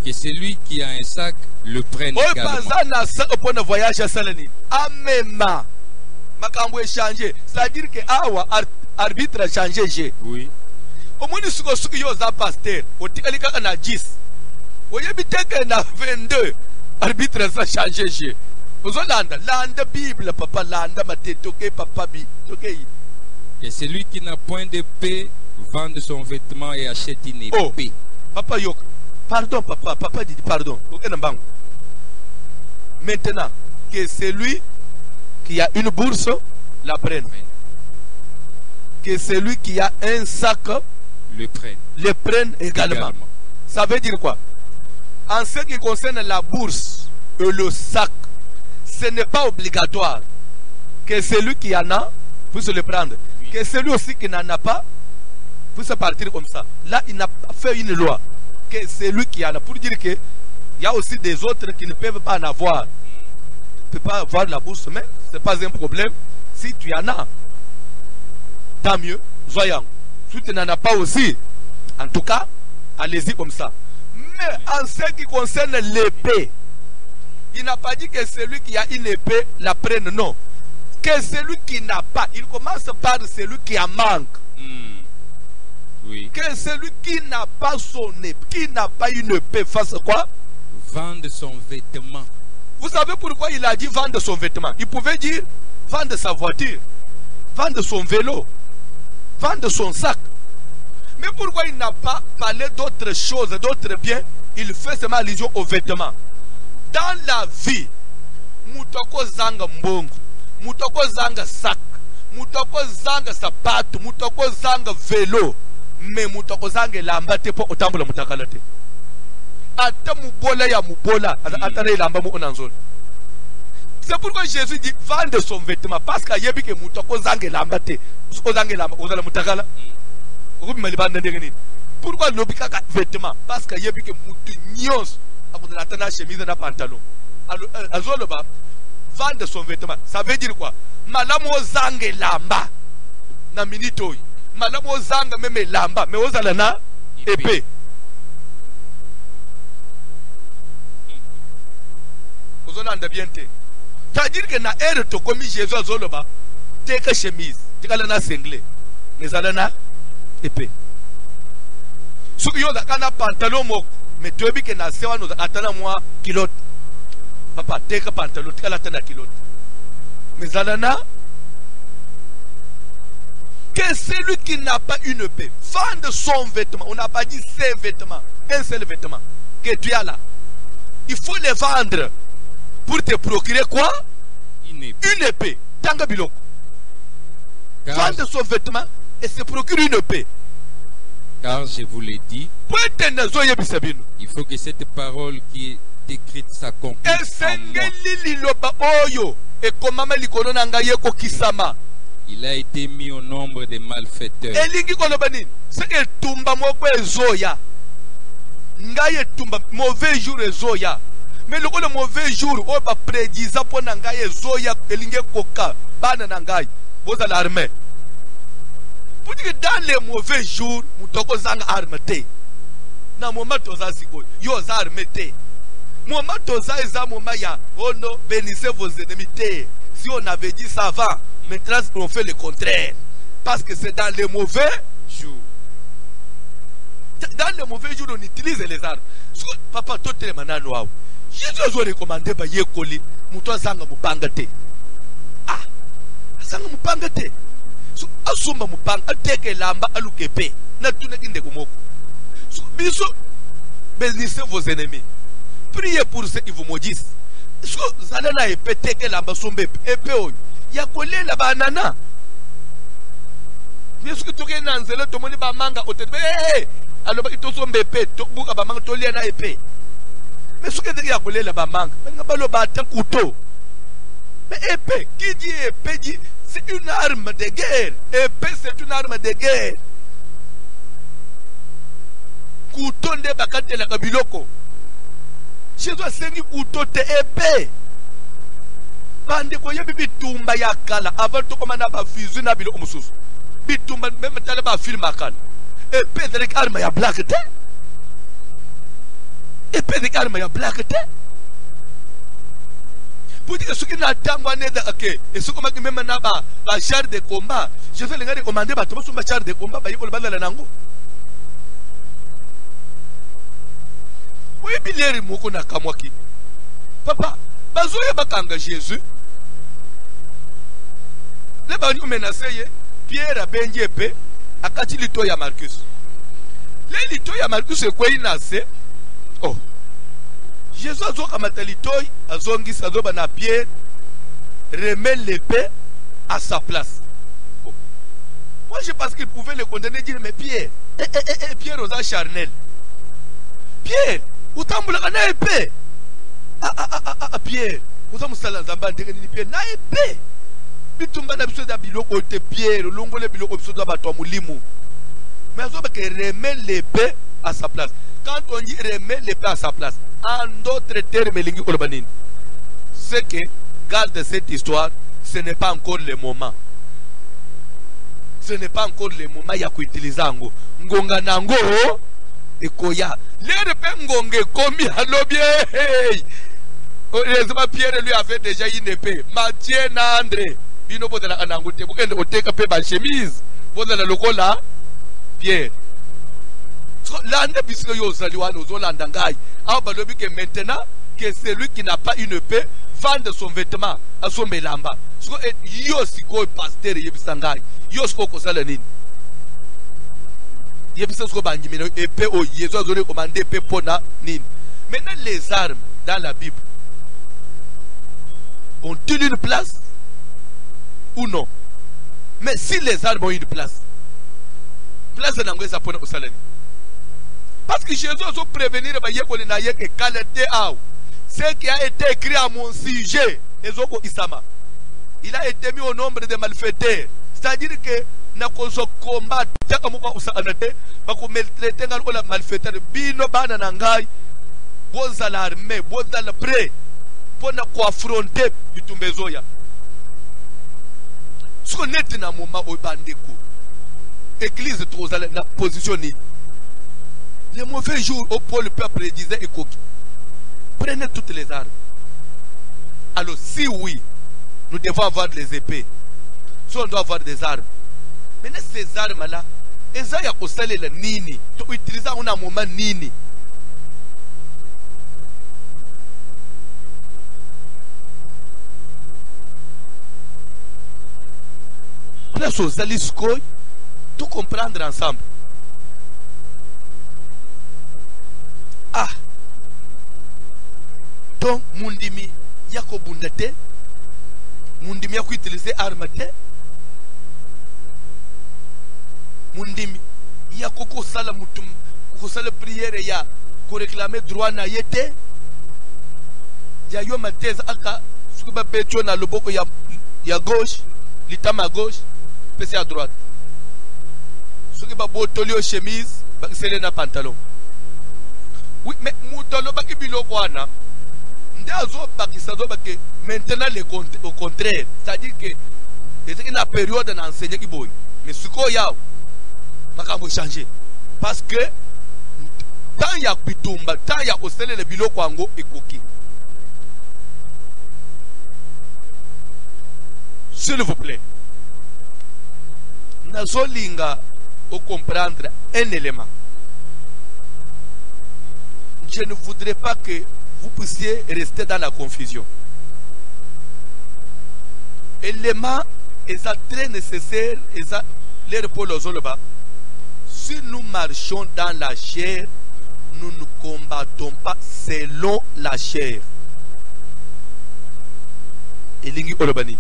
que celui qui a un sac le prenne également. C'est-à-dire que arbitre a changé. Oui. Au moins, si vous avez pasteur, vous avez 10. Vous avez 22. Arbitre a changé. Vous avez la Bible, papa, la papa. Et celui qui n'a point de paix vende son vêtement et achète une épée. Oh, papa yok. Pardon, papa dit pardon. Maintenant, que celui qui a une bourse la prenne. Que celui qui a un sac le prenne également. Ça veut dire quoi? En ce qui concerne la bourse et le sac, ce n'est pas obligatoire que celui qui en a puisse le prendre. Oui. Que celui aussi qui n'en a pas puisse partir comme ça. Là, il n'a pas fait une loi. Que celui qui en a, pour dire qu'il y a aussi des autres qui ne peuvent pas en avoir. Tu ne peux pas avoir la bourse, mais ce n'est pas un problème. Si tu en as, tant mieux, voyons. Si tu n'en as pas aussi, en tout cas, allez-y comme ça. Mais en ce qui concerne l'épée, il n'a pas dit que celui qui a une épée la prenne, non. Que celui qui n'a pas, il commence par celui qui en manque. Oui. Que celui qui n'a pas son épée, qui n'a pas une épée, fasse quoi? Vende son vêtement. Vous savez pourquoi il a dit vendre son vêtement? Il pouvait dire vendre sa voiture, vendre son vélo, vendre son sac. Mais pourquoi il n'a pas parlé d'autres choses, d'autres biens? Il fait seulement allusion aux vêtements. Dans la vie, mutoko zanga mbongo, mutoko zanga sac, mutoko zanga sapato, mutoko zanga vélo, mais mutoko zanga lambate po otambola mutakalate. Ata mubola ya mubola, ata na lamba mu onanzolo. C'est pourquoi Jésus dit vendre son vêtement, parce qu'il y a que mutoko zanga lambate, ozanga lamba, ozala mutakala. Pourquoi l'obika vêtement? Parce qu'il y a que mutu nyos à la chemise et pantalon. Alors, vendre son vêtement, ça veut dire quoi? Malamo zange lamba na minitoi. Malamo zanga même lamba, mais ozala na épée. Ozolanda bien te. C'est-à-dire que na ère to comme Jésus azoloba, teka chemise, teka na single, mais zala na épée. Ce qui est un pantalon, mais tu as vu que na sewa nous attendons moi kilote. Papa, teka pantalon, teka la tena kilote. Mais zalana, que celui qui n'a pas une épée vende son vêtement. On n'a pas dit ses vêtements, un seul vêtement que tu as là. Il faut les vendre pour te procurer quoi? Une épée. Tanga biloko. Vendre son vêtement et se procurer une épée. Car je vous l'ai dit, il faut que cette parole qui est écrite s'accomplisse en moi. Il a été mis au nombre des malfaiteurs. Mauvais jour ezoya. Mais le mauvais jour, on va prédire pour nangaye ezoya elinge koka bana nangaye. Vous allez l'armée. Pour dire que dans les mauvais jours, mutoko zang armete. Na moment toza siko, yo za armete. Moment toza eza moment ya, oh non, bénissez vos ennemis. Si on avait dit ça va, maintenant on fait le contraire. Parce que c'est dans les mauvais jours. Dans les mauvais jours, on utilise les armes. Papa, tout le monde a Jésus a recommandé par Yekoli, Mouton Sanga Mupangate. Ah, Sanga Mupangate. Asumba Mupang, Ateke Lamba, Alukepe, Natuna Indegumoko. Biso, bénissez vos ennemis. Priez pour ceux qui vous maudissent. Zanana et Peteke Lamba Sombe, Epeo, Yakole la banana. Mais ce que tu as dit, tout le monde va manga au tête. Alors, il faut épée, tout le monde va manger une épée. Mais ce que tu as dit, la bamanga, un couteau. Mais épée, qui dit épée dit, c'est une arme de guerre. Épée, c'est une arme de guerre. Couteau de bakate la kabiloko. Chez toi, c'est un couteau de épée. Bande ko yebi tumba ya kala avant to komanda ba fusil na bilo omususu. Bitumba même tala ba film akala. Épée de arme ya black te. Épée de arme ya black te. Pour dire que ce qui n'a tangwa ne da ok et ce comme même na ba char de combat, je vais les recommander ba to so ba char de combat ba yiko bala nango. Oui bileri moko na kamwaki. Papa, bazoye bakanga Jésus. Les banyu menacé Pierre a benji épée a kati lito ya Marcus. Les lito ya Marcus est quoi inase? Oh. Jésus a zo kamata lito a zongi sa zo bana Pierre remet l'épée à sa place. Oh. Moi je pense qu'il pouvait le condamner dire mais Pierre, Pierre osa charnel. Pierre, utambula kana épée. Pierre, osa musala nzamba ndenge Pierre na épée. Bitumba na biso da biloko te Pierre, longole biloko biso da bato mulimu. Mais azo ba que remet l'épée à sa place. Quand on dit remet l'épée à sa place, en d'autres termes lingi kolobanini. C'est que garde cette histoire, ce n'est pas encore le moment. Ce n'est pas encore le moment ya kuutiliser ngo. Ngonga nango ekoya. L'air pe ngonge komi alobie. Heureusement Pierre lui avait déjà une épée. Matthieu na André. Bino boza la anangote bukende oteka pe ba chemise boza la lokola Pierre. So lande bisiko yo zaliwana ozolanda ngai. Aw balobi que maintenant que celui qui n'a pas une épée vende son vêtement à son belamba. So yo siko pasteur yebisa ngai. Yo siko kosala nini? Yebisa siko bangi meno épée o yezo azole commander épée pona nini. Maintenant les armes dans la Bible ont-ils une place ou non? Mais si les armes ont une place n'angwe sa pona usalani. Parce que Jésus a prévenir que ce qui a été écrit à mon sujet, il a été mis au nombre des malfaiteurs. C'est-à-dire que na kozo combat taka muka usanate bako maltraiter ngal ola malfaiteur bino bana nangai boza l'armée boza la prêt pour na ko affronter bitumbezoya. Ce qu'on est dans un moment où l'église est dans la position. Les mauvais jours où Paul le peuple disait prenez toutes les armes. Alors si oui, nous devons avoir les épées. Si on doit avoir des armes. Maintenant ces armes-là, elles ont été la nini. Tu utilises en un moment nini. Place aux aliscoy, tout comprendre ensemble. Ah, donc mundimi yako bundate, mundimi yako utiliser arme te, mundimi Il y a koko sala mutum, koko sala prière ya ko réclamer droit na yete. Ya yo ma thèse aka suku ba betio na loboko ya gauche, litama à gauche, pesi à droite. Suku ba botolio chemise, ba sele na pantalon. Oui, mais mutolo ba ki biloko wana. Ndazo ba ki sazo ba ke maintenant au contraire, c'est-à-dire que c'est une période d'enseigner qui boy. Mais ce qu'on y a, makambo changer. Parce que tant il y a pitumba, tant il y a osele le bilo kwango ekoki. S'il vous plaît, nazolinga au comprendre un élément. Je ne voudrais pas que vous puissiez rester dans la confusion. Élément est très nécessaire, l'air pour le zoloba. Si nous marchons dans la chair, nous ne combattons pas selon la chair. Et lingi olobani.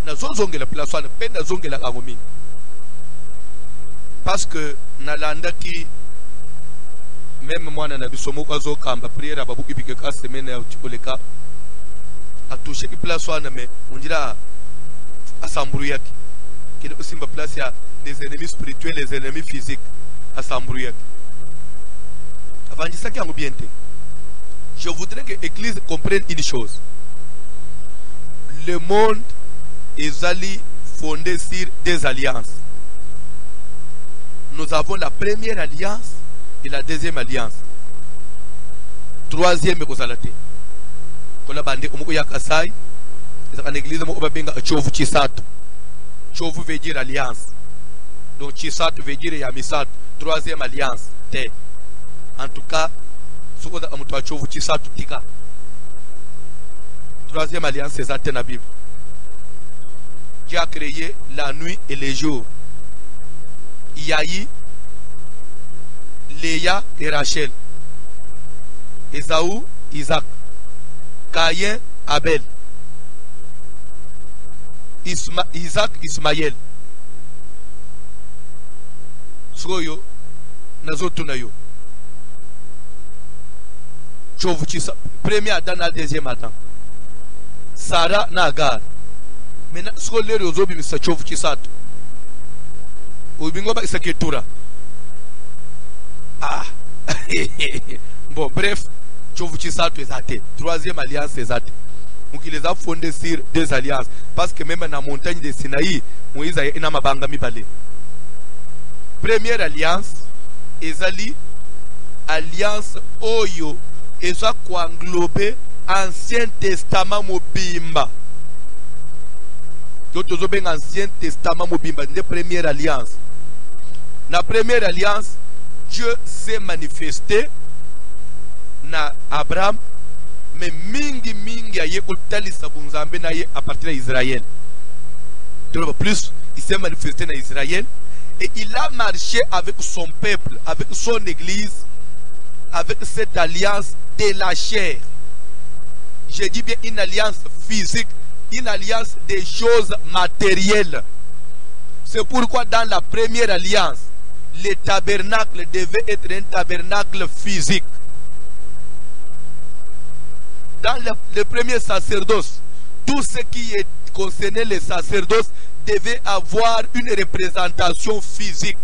Na zonge la place na pe na zonge la agomi. Parce que nalanda ki même moi na bisomo kwa zo kamba prière babu ibike ka semaine ya tikoleka a touché ki place wana mais on dira asamburu yaki kile osimba place ya les ennemis spirituels, les ennemis physiques asamburu yaki avandisa ki yango bien te. Je voudrais que l'église comprenne une chose. Le monde est allé fondé sur des alliances. Nous avons la première alliance et la deuxième alliance. Troisième kozalate. Kola bande omoko ya Kasai, c'est une église mo obabenga chovu chisato. Chovu veut dire alliance. Donc chisato veut dire yamisato. Troisième alliance. Te. En tout cas, ce qu'on a mutu chovu chisato tika. Troisième alliance, c'est ça dans la Bible. Qui a créé la nuit et les jours. Il y a eu Léa et Rachel, Esaü, Isaac, Caïn, Abel, Isaac, Ismaël. Soyo, Nazotuna yo. Premier Adam, deuxième Adam. Sarah, Nagar. Maintenant, ce que les autres ont dit, c'est Sato. Ubingo ba isaketura. Ah. Bon, bref, Chovu Chisato est athée. Troisième alliance est athée. Donc il les a fondés sur deux alliances. Parce que même dans la montagne de Sinaï, Moïse a une amabanga mi balé. Première alliance, ezali alliance Oyo, et ça quoi englober Ancien Testament mobimba. D'autres ont Ancien Testament mobimba, de première alliance. La première alliance, Dieu s'est manifesté na Abraham, mais mingi aye kutali sabunzambe na ye à partir d'Israël. Plus, il s'est manifesté na Israël et il a marché avec son peuple, avec son église, avec cette alliance de la chair. Je dis bien une alliance physique, une alliance des choses matérielles. C'est pourquoi dans la première alliance, le tabernacle devait être un tabernacle physique. Dans le premier sacerdoce, tout ce qui concernait les sacerdoces devait avoir une représentation physique.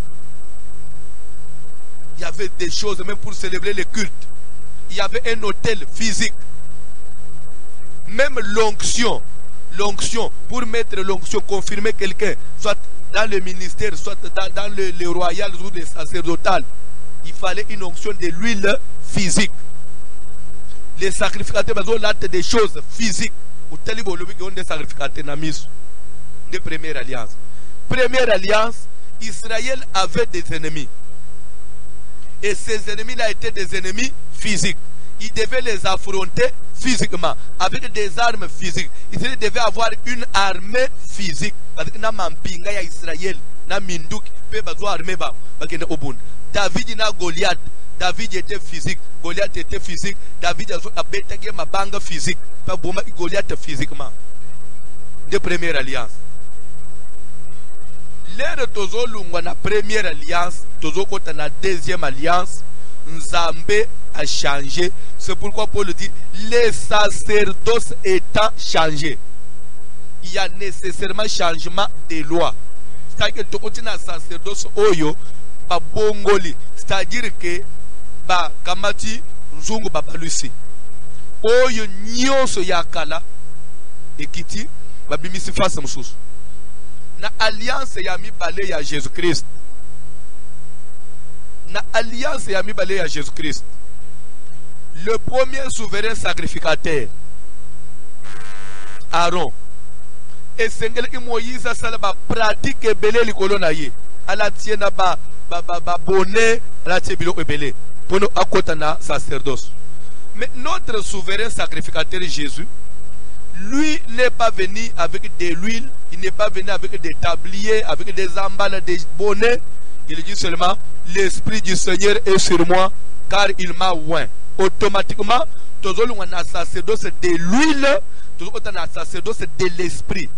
Il y avait des choses même pour célébrer le culte. Il y avait un autel physique. Même l'onction, pour mettre l'onction, confirmer quelqu'un, soit dans le ministère, soit dans le royal ou le sacerdotal, il fallait une onction de l'huile physique. Les sacrificateurs ont des choses physiques. Des sacrificateurs de première alliance. Première alliance, Israël avait des ennemis. Et ces ennemis-là étaient des ennemis physiques. Il devait les affronter physiquement, avec des armes physiques. Il devait avoir une armée physique. Parce que Israël, David n'a Goliath. David était physique. Goliath était physique. David a bétagé ma bande physique. Pas Goliath physiquement. De première alliance. L'air tozo lungwa na première alliance, tozo kota na deuxième alliance, Nzambe a changé. C'est pourquoi Paul dit les sacerdoces étant changés. Il y a nécessairement changement des lois. C'est-à-dire que tu as un sacerdoce oyo ba bongoli, c'est-à-dire que ba kamati nzungu ba balusi. Oyo nyonso ya kala ekiti ba bimisi face mususu. Na alliance ya mibale ya Jésus Christ. Na alliance ya mibale ya Jésus Christ. Le premier souverain sacrificateur, Aaron. Et sengele ki Moïse asala ba pratique ebele likolo na ye. Ala tie na ba bonnet, ala tie biloko ebele. Pono akota na sacerdoce. Mais notre souverain sacrificateur Jésus, lui n'est pas venu avec de l'huile, il n'est pas venu avec des tabliers, avec des ambales, des bonnets. Il dit seulement, l'Esprit du Seigneur est sur moi, car il m'a oint. Automatiquement, tout le monde a sacerdoce de l'huile, tout le monde a sacerdoce de l'Esprit.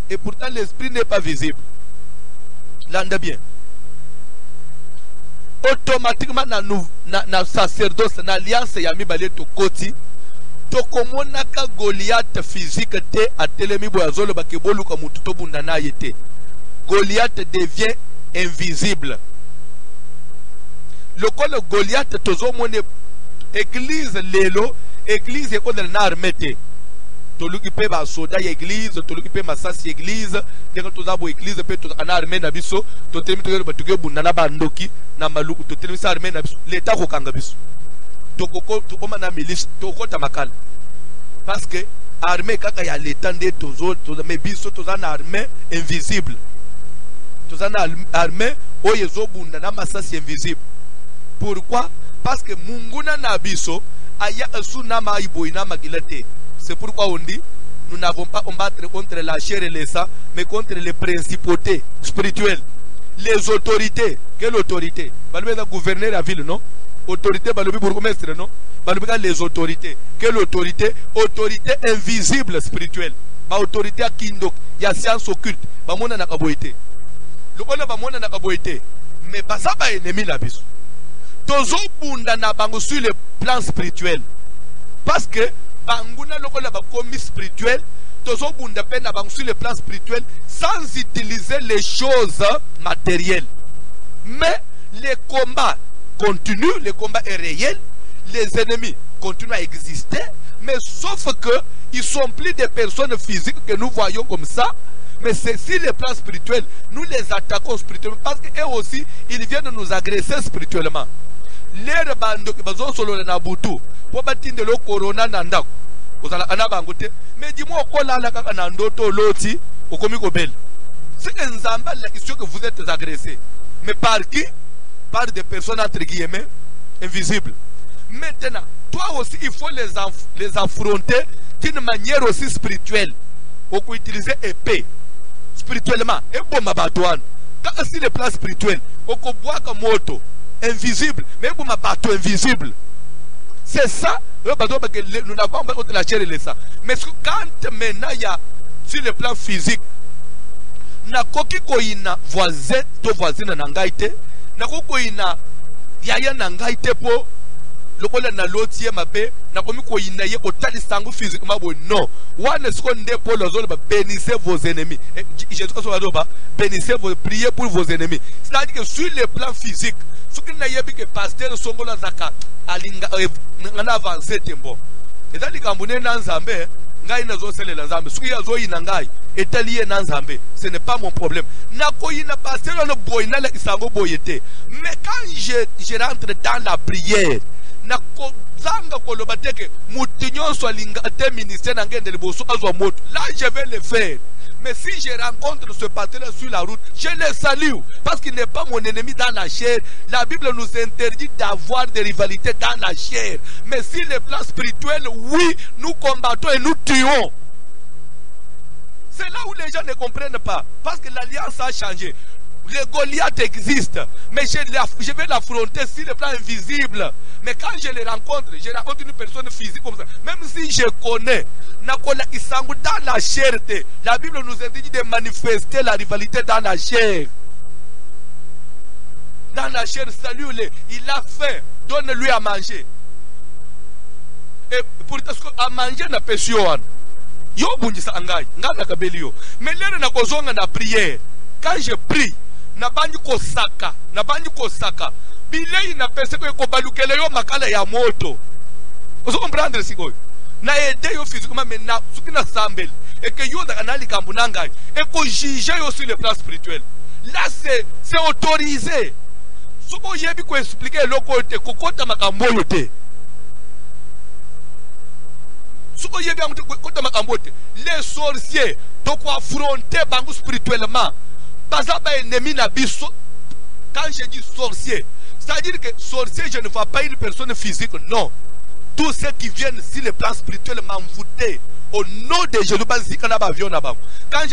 Et pourtant, l'Esprit n'est pas visible. L'entendez bien. Automatiquement, na sacerdoce, na alliance ya mibale to koti, to komonaka Goliath physique te atelemi boazolo bakebolu ka mutu to bundana yete. Goliath devient invisible. Le col Goliath tozo mone église lelo, église ekole na armete. Toluki pe ba soda ya église, toluki pe masasi église, ndenge tozabo église pe to ana armée na biso, to telemi to batuke bundana ba ndoki na maluku to telemi sa armée na biso. L'état ko kanga biso. To koma na milice, to kota makala. Parce que armée kaka ya l'état nde tozo me biso toza na armée invisible. Toza na armée oyezo bundana masasi invisible. Pourquoi? Parce que Munguna Nabiso aya sunama iboina magilate. C'est pourquoi on dit nous n'avons pas à combattre contre la chair et le sang, mais contre les principautés spirituelles, les autorités. Quelle autorité? Balbé gouverner la ville, non? Autorité, balbé bourgmestre, non? Balbé les autorités. Quelle autorité? Autorité invisible spirituelle. Ba autorité à Kindok, il y a science occulte. Ba mona na kaboité. Le on ba mona na kaboité. Mais pas ça ba ennemi la biso. Tozo bunda na bango sur le plan spirituel. Parce que banguna lokola ba komi spirituel, tozo bunda pe na bango sur le plan spirituel sans utiliser les choses matérielles. Mais les combats continuent, le combat est réel, les ennemis continuent à exister, mais sauf que ils sont plus des personnes physiques que nous voyons comme ça. Mais c'est sur le plan spirituel, nous les attaquons spirituellement parce qu'eux aussi, ils viennent nous agresser spirituellement. L'air bando qui bazon solo na butu po batinde lo corona na ndako ozala anabango te mais dis-moi kola la kaka na ndoto loti okomi ko belle c'est que nzamba la question que vous êtes agressé mais par qui? Par des personnes entre guillemets invisibles. Maintenant toi aussi il faut les affronter d'une manière aussi spirituelle. On peut utiliser épée spirituellement et bon mabatouane quand c'est le plan spirituel on peut boire comme moto invisible, mais pour ma bateau invisible. C'est ça, nous n'avons pas contre la chair et le sang. Mais quand maintenant il y a sur le plan physique, na koki koina voisin, to voisine nangaite, na koina yaya nangaite po, lokola na lotie mabe, na komi koina ye kotali sangu physiquement bo non. Wane seconde pour les autres, bénissez vos ennemis. Jésus bénissez vos, priez pour vos ennemis. C'est-à-dire que sur le plan physique, ce qui n'a pas que pasteur Songola Zaka alinga ngana avancer tembo. Et dans les Camerounais nanzambe, ngai nazo sele nanzambe. Ce qui a zo inangai etalié nanzambe. Ce n'est pas mon problème. Na koina pasteur no boyna la isango boyete. Mais quand je rentre dans la prière, na ko zanga koloba teke mutinyo so alinga te ministère ngende liboso azwa moto. Là je vais le faire. Mais si je rencontre ce partenaire sur la route, je le salue. Parce qu'il n'est pas mon ennemi dans la chair. La Bible nous interdit d'avoir des rivalités dans la chair. Mais sur le plan spirituel, oui, nous combattons et nous tuons. C'est là où les gens ne comprennent pas. Parce que l'alliance a changé. Le Goliath existe. Mais je vais l'affronter sur le plan invisible. Mais quand je les rencontre une personne physique comme ça. Même si je connais, dans la chair, la Bible nous interdit de manifester la rivalité dans la chair. dans la chair, salue-le. Il a faim, donne-lui à manger. Et pour à manger na pesio yo bundisa angai ngana kabelio mais lere na kozonga na prière quand je prie na banyi kosaka bilei na pese ko balukele yo makala ya moto ozo comprendre sikoyo na aider yo physiquement mais na suki na sambel et que yo na kanali kambuna ngai et ko juger yo sur le plan spirituel là c'est autorisé suko yebi ko expliquer le côté kokota makambo yote. Les sorciers doivent affronter bango spirituellement. Baza ba ennemi na biso. Quand je dis sorcier, c'est-à-dire que sorcier, je ne vois pas une personne physique, non. Tous ceux qui viennent sur le plan spirituel m'envoûter. Au nom de Jésus, quand je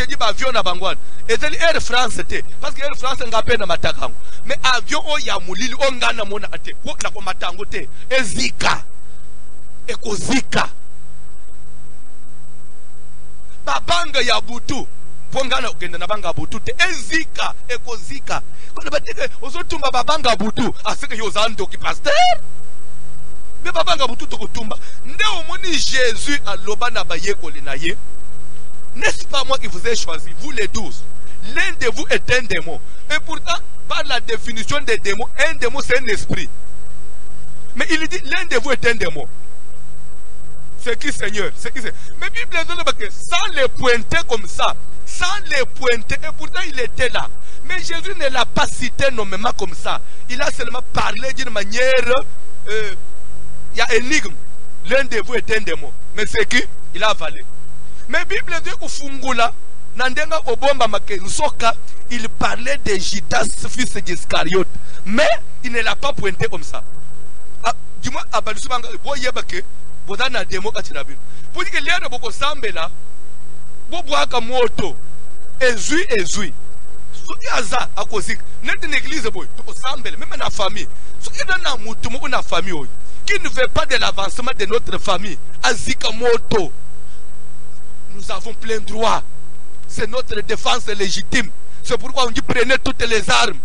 dis avion na bangwan, et c'est Air France, parce que Air France n'a pas de matakango. Mais avion o ya mulili o ngana mona ate, ko na ko matango te, ezika. Eko zika. Babanga ya butu pongana okenda na banga butu te ezika ekozika kono batike ozotumba babanga butu aseke yo zando ki pasteur me babanga butu to kotumba nde omoni Jésus aloba na bayekoli na ye. N'est-ce pas moi qui vous ai choisi, vous les 12? L'un de vous est un démon, et pourtant par la définition des démons, un démon c'est un esprit, mais il dit l'un de vous est un démon. C'est qui Seigneur? C'est qui c'est? Mais Bible dit que sans les pointer comme ça, sans les pointer, et pourtant il était là. Mais Jésus ne l'a pas cité nommément comme ça. Il a seulement parlé d'une manière, il y a énigme. L'un de vous est un démon. Mais c'est qui? Il a avalé. Mais Bible dit que Fungula, Nandenga Obomba Makensoka, il parlait de Judas, fils d'Iscariote. Mais il ne l'a pas pointé comme ça. Dis-moi, Abalusubanga, Boyebake, Bodana démo katinabin. Pour dire que l'un de beaucoup sambela, boboaka moto, ezui. Soki aza akozik, net une église boy, to sambela, même na famille. Soki dana mutumo na famille qui ne veut pas de l'avancement de notre famille, azika moto. Nous avons plein droit. C'est notre défense légitime. C'est pourquoi on dit prenez toutes les armes.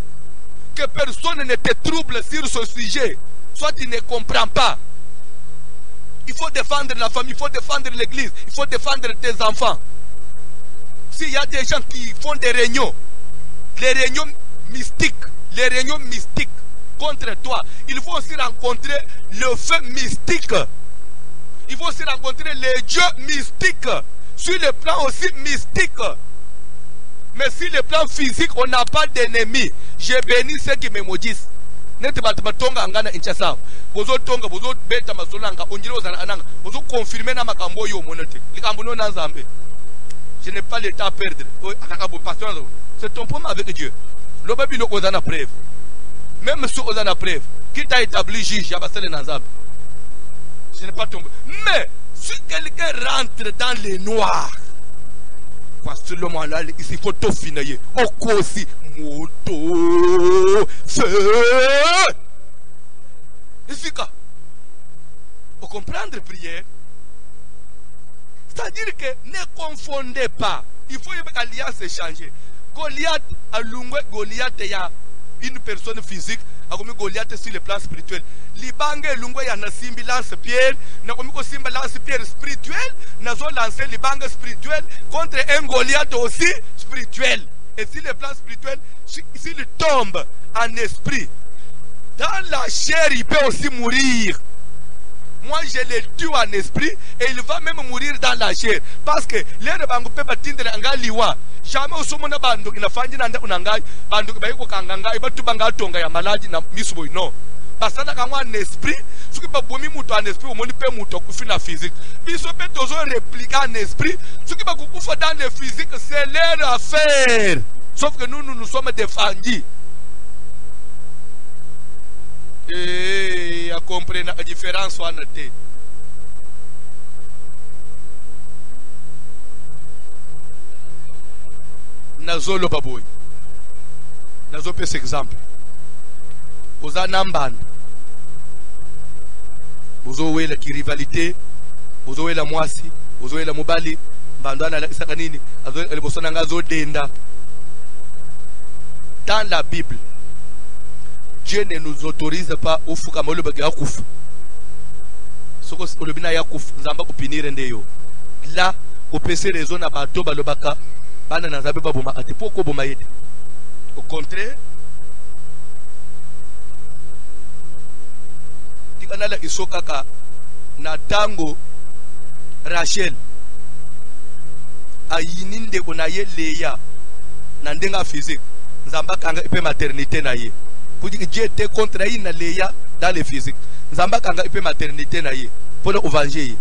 Que personne ne te trouble sur ce sujet. Soit tu ne comprends pas. Il faut défendre la famille, il faut défendre l'église, il faut défendre tes enfants. S'il y a des gens qui font des réunions, les réunions mystiques contre toi, il faut aussi rencontrer le feu mystique. Il faut aussi rencontrer les dieux mystiques. Sur le plan aussi mystique. Mais sur le plan physique, on n'a pas d'ennemis. J'ai béni ceux qui me maudissent. Je n'ai pas le temps à perdre. C'est ton problème avec Dieu. Le Bible nous donne la preuve. Même si on a la preuve, qui t'a établi juge, je n'ai pas tombé. Mais si quelqu'un rentre dans les noirs, parce que le moment-là, il faut tout finir. Okosi, moto, feu. Vous comprenez prière? C'est-à-dire que ne confondez pas. Il faut que l'alliance change. Goliath, Goliath, il y a une personne physique, Goliath sur le plan spirituel. Libange lungwe ya nasimbi lance pierre, na komiko simba lance pierre spirituel, nazo lancer libange spirituel contre un Goliath aussi spirituel. Et sur le plan spirituel, s'il tombe en esprit, dans la chair, il peut aussi mourir. Moi, je le tue en esprit et il va même mourir dans la chair. Parce que les bango peut battre angaliwa. Jamais au sommet na bando ina fanji nanda unangai bando bayiko kanganga ibatu banga tonga ya malaji na misboy no. Basana kangwa en esprit, ce qui ba bomi muto en esprit, omoni pe muto kufina physique. Biso pe tozo répliquer en esprit, ce qui ba kufa dans le physique, c'est leur affaire. Sauf que nous sommes défendus. Et à comprendre la différence en été. Nazo le baboy. Nazo peut cet exemple. Vous avez un vous avez la rivalité, vous avez la moisi, vous avez la mobali, bandana la sakanini, vous avez le bosonanga zo denda. Dans la Bible, Dieu ne nous autorise pas au fukamolo baga kufa. Soko olobina ya kufa nzamba kupinire ndeyo. Là au PC raison na bato balobaka bana na zabe baboma ate poko boma yete. Au contraire tikanala isokaka na tango Rachel ayininde konaye Léa na ndenga physique nzamba kanga ipe maternité na ye. Pour dire que Dieu était contre na Léa dans le physique. Nzamba kanga ipe maternité na ye pour l'évangile.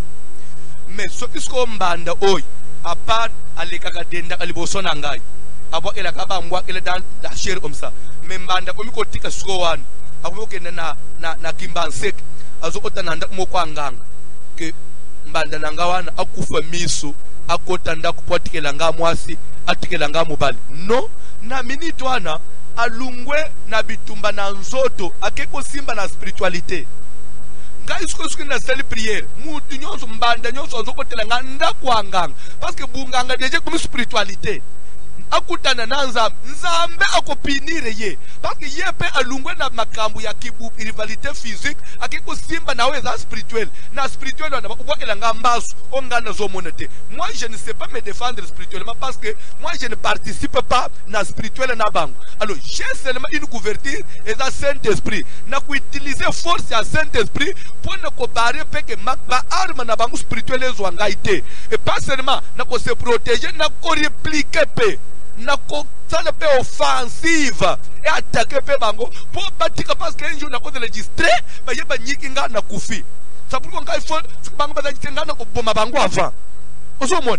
Mais ce qui se mbanda oy à part alekaka denda aliboso na ngai abo ela kaba mbwa ele dans la chair comme ça mais mbanda komi kotika sko wan ako ke na kimbansek azokota nanda mo kwanganga ke mbanda nanga wana akufa miso akota ndako potikela nga mwasi atikela nga mobali no na minute wana alungwe na bitumba na nzoto akeko simba na spiritualité ngai suko na sali prière mutu nyonso mbanda nyonso azokotela nga ndako anganga parce que bunganga deje comme spiritualité akutana na nzambe akopinire ye parce que ye pe alungwe na makambo ya kibu rivalité physique akiko simba na weza spirituel na spirituel na bakubwakela nga mbasu ongana zo monete. Moi je ne sais pas me défendre spirituellement parce que moi je ne participe pas na spirituel na bango. Alors j'ai seulement une couverture et ça Saint-Esprit na ku utiliser force ya Saint-Esprit pour ne ko barrer pe que ba arme na bango spirituel ezo ngaite et pas seulement na ko se protéger na ko répliquer pe na ko tala pe offensive et attaquer pe bango pour batika parce que un jour na ko de distrait ba yeba nyikinga na kufi ça pour qu'on il faut bango ba nyikinga na ko boma bango avant ozo mon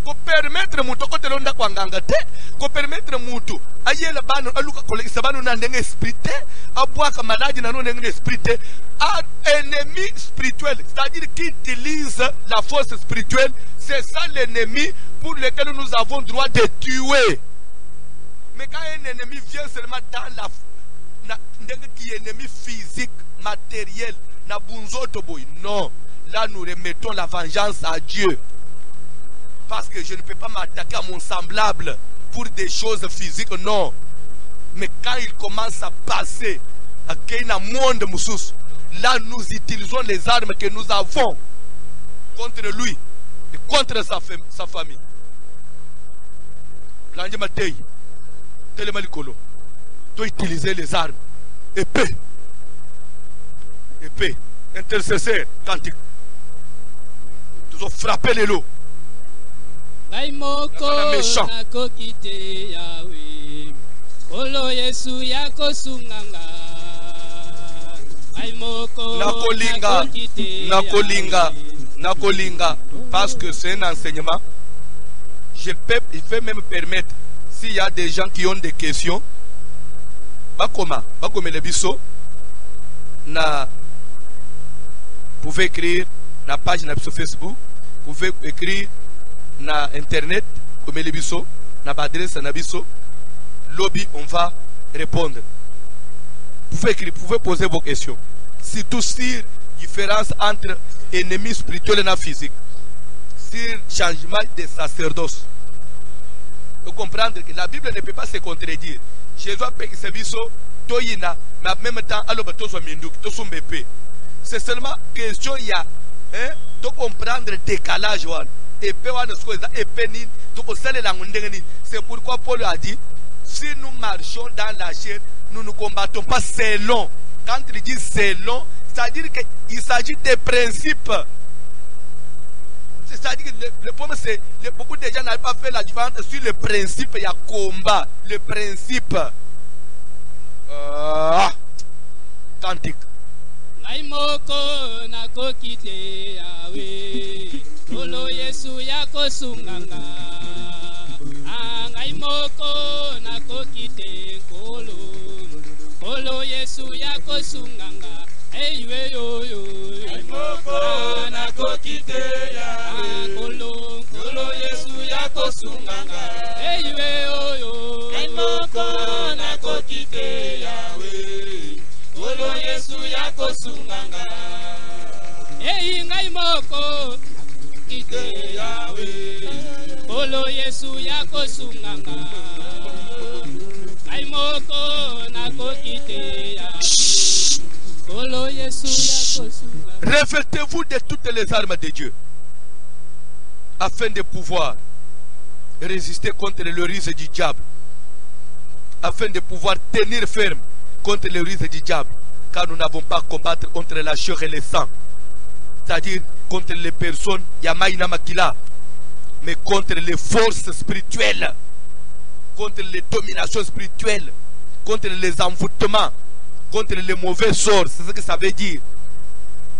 ko permettre mutu ko telonda kwa nganga te ko permettre mutu ayela bano aluka kolekisa bano na ndenge esprit te abwaka maladi na no ndenge esprit te un ennemi spirituel c'est-à-dire qui utilise la force spirituelle. C'est ça l'ennemi pour lequel nous avons droit de tuer. Mais quand un ennemi vient seulement dans qui est ennemi physique, matériel, non. Là nous remettons la vengeance à Dieu. Parce que je ne peux pas m'attaquer à mon semblable pour des choses physiques, non. Mais quand il commence à passer à un monde, là nous utilisons les armes que nous avons contre lui et contre sa famille. L'ange Matei, Telemalikolo, doit utiliser les armes, épée, intercesseur, cantique. Nous avons frappé les lots. Méchant. Nakolinga, parce que c'est un enseignement. Je peux même permettre, s'il y a des gens qui ont des questions, bakoma les biso, vous pouvez écrire na page na biso Facebook, vous pouvez écrire na internet, comme les biso, na adresse na biso, lobby, on va répondre. Vous pouvez écrire, vous pouvez poser vos questions. Surtout sur différence entre ennemis spirituels et physiques, sur changement de sacerdoce. Vous comprendre que la Bible ne peut pas se contredire. Jésus a payé ce biso, toyina, mais en même temps, c'est seulement question il y a de comprendre le décalage. C'est pourquoi Paul a dit, si nous marchons dans la chair, nous ne combattons pas selon. Quand il dit selon, c'est-à-dire qu'il s'agit des principes. C'est-à-dire que le problème, c'est que beaucoup de gens n'arrivent pas à faire la différence sur le principe. Il y a combat, le principe. Cantique. Kolo Yesu yako sunganga eywe yo yo Aimoko na kokite ya kolo Yesu yako sunganga eywe yo yo Aimoko na kokite ya we Kolo Yesu yako sunganga eyi ngai moko kite ya we Kolo Yesu yako sunganga Revêtez-vous de toutes les armes de Dieu afin de pouvoir résister contre le risque du diable, afin de pouvoir tenir ferme contre le risque du diable, car nous n'avons pas à combattre contre la chair et le sang, c'est-à-dire contre les personnes Yamaïna Makila, mais contre les forces spirituelles, contre les dominations spirituelles, contre les envoûtements, contre les mauvais sorts, c'est ce que ça veut dire,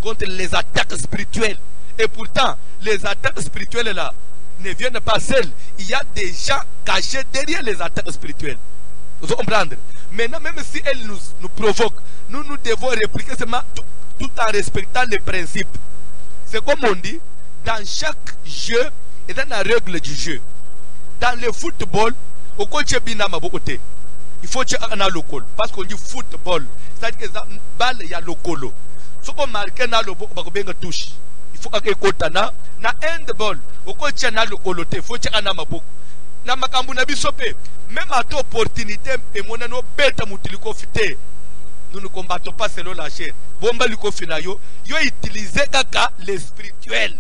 contre les attaques spirituelles. Et pourtant, les attaques spirituelles là ne viennent pas seules. Il y a des gens cachés derrière les attaques spirituelles. Vous comprenez? Maintenant, même si elles nous provoquent, nous devons répliquer seulement tout en respectant les principes. C'est comme on dit, dans chaque jeu et dans la règle du jeu. Dans le football, au coach il faut que un local. Parce qu'on dit football, c'est-à-dire que la balle, il y a le colo. Si on marque dans le touche, il faut que kotana na handball oko tchana lokolote faut tchana maboko na makambu na bisope même à toute opportunité et mon no beta mutiliko fité nous ne combattons pas selon la chair bomba liko finayo yo utiliser kaka les spirituels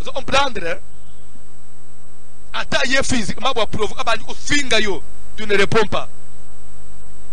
vous comprendre ata ye physique mabo provoque ba liko finga yo tu ne réponds pas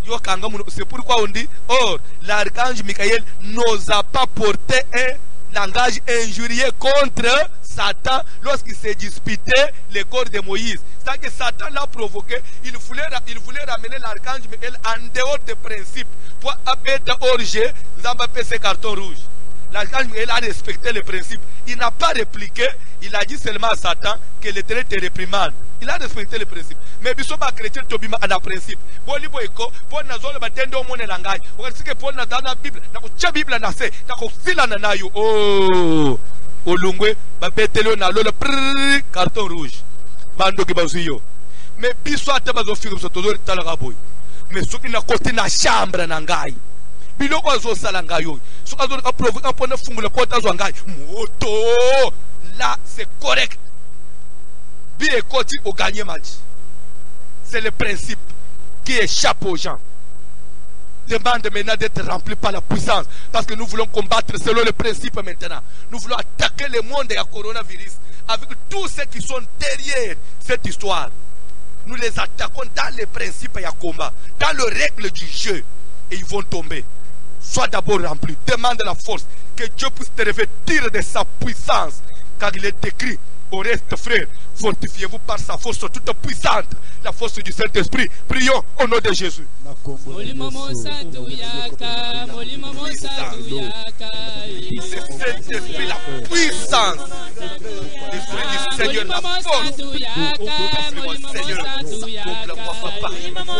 yo kanga c'est pourquoi on dit or l'archange Michael n'osa pas porter un langage injurieux contre Satan lorsqu'il s'est disputé le corps de Moïse. C'est que Satan l'a provoqué, il voulait ramener l'archange Michael en dehors des principes pour abattre orge, Zambapé ses cartons rouges. L'archange Michael a respecté les principes, il n'a pas répliqué, il a dit seulement à Satan que l'Éternel te réprimande. Il a respecté les principes. Mais Bissoba chrétien Tobima a un principe. Bolibo eko, pour nazole batendo mone langage. On sait que pour nazana Bible, na ko cha Bible na se, na ko sila na nayo. Oh, olungwe ba betelo na lolo carton rouge. Bando ki bazuyo. Mais biso ata bazo fika biso tozori talaka boy. Mais soki na côté na chambre na ngai. Biloko azo sala ngayo. Soki azo ka provoquer pour na fungula porte azo ngai. Moto. Là c'est correct. Bi et Koti au gagné match. C'est le principe qui échappe aux gens. Demande maintenant d'être rempli par la puissance. Parce que nous voulons combattre selon le principe maintenant. Nous voulons attaquer le monde et le coronavirus. Avec tous ceux qui sont derrière cette histoire. Nous les attaquons dans les principes et à combat. Dans les règles du jeu. Et ils vont tomber. Sois d'abord rempli. Demande la force. Que Dieu puisse te revêtir de sa puissance. Car il est écrit. Au reste, frère, fortifiez-vous par sa force toute puissante, la force du Saint-Esprit. Prions au nom de Jésus. Le Saint-Esprit, la puissance. L'Esprit du Seigneur, la force. Remplis-moi, Seigneur. Comble-moi, Papa.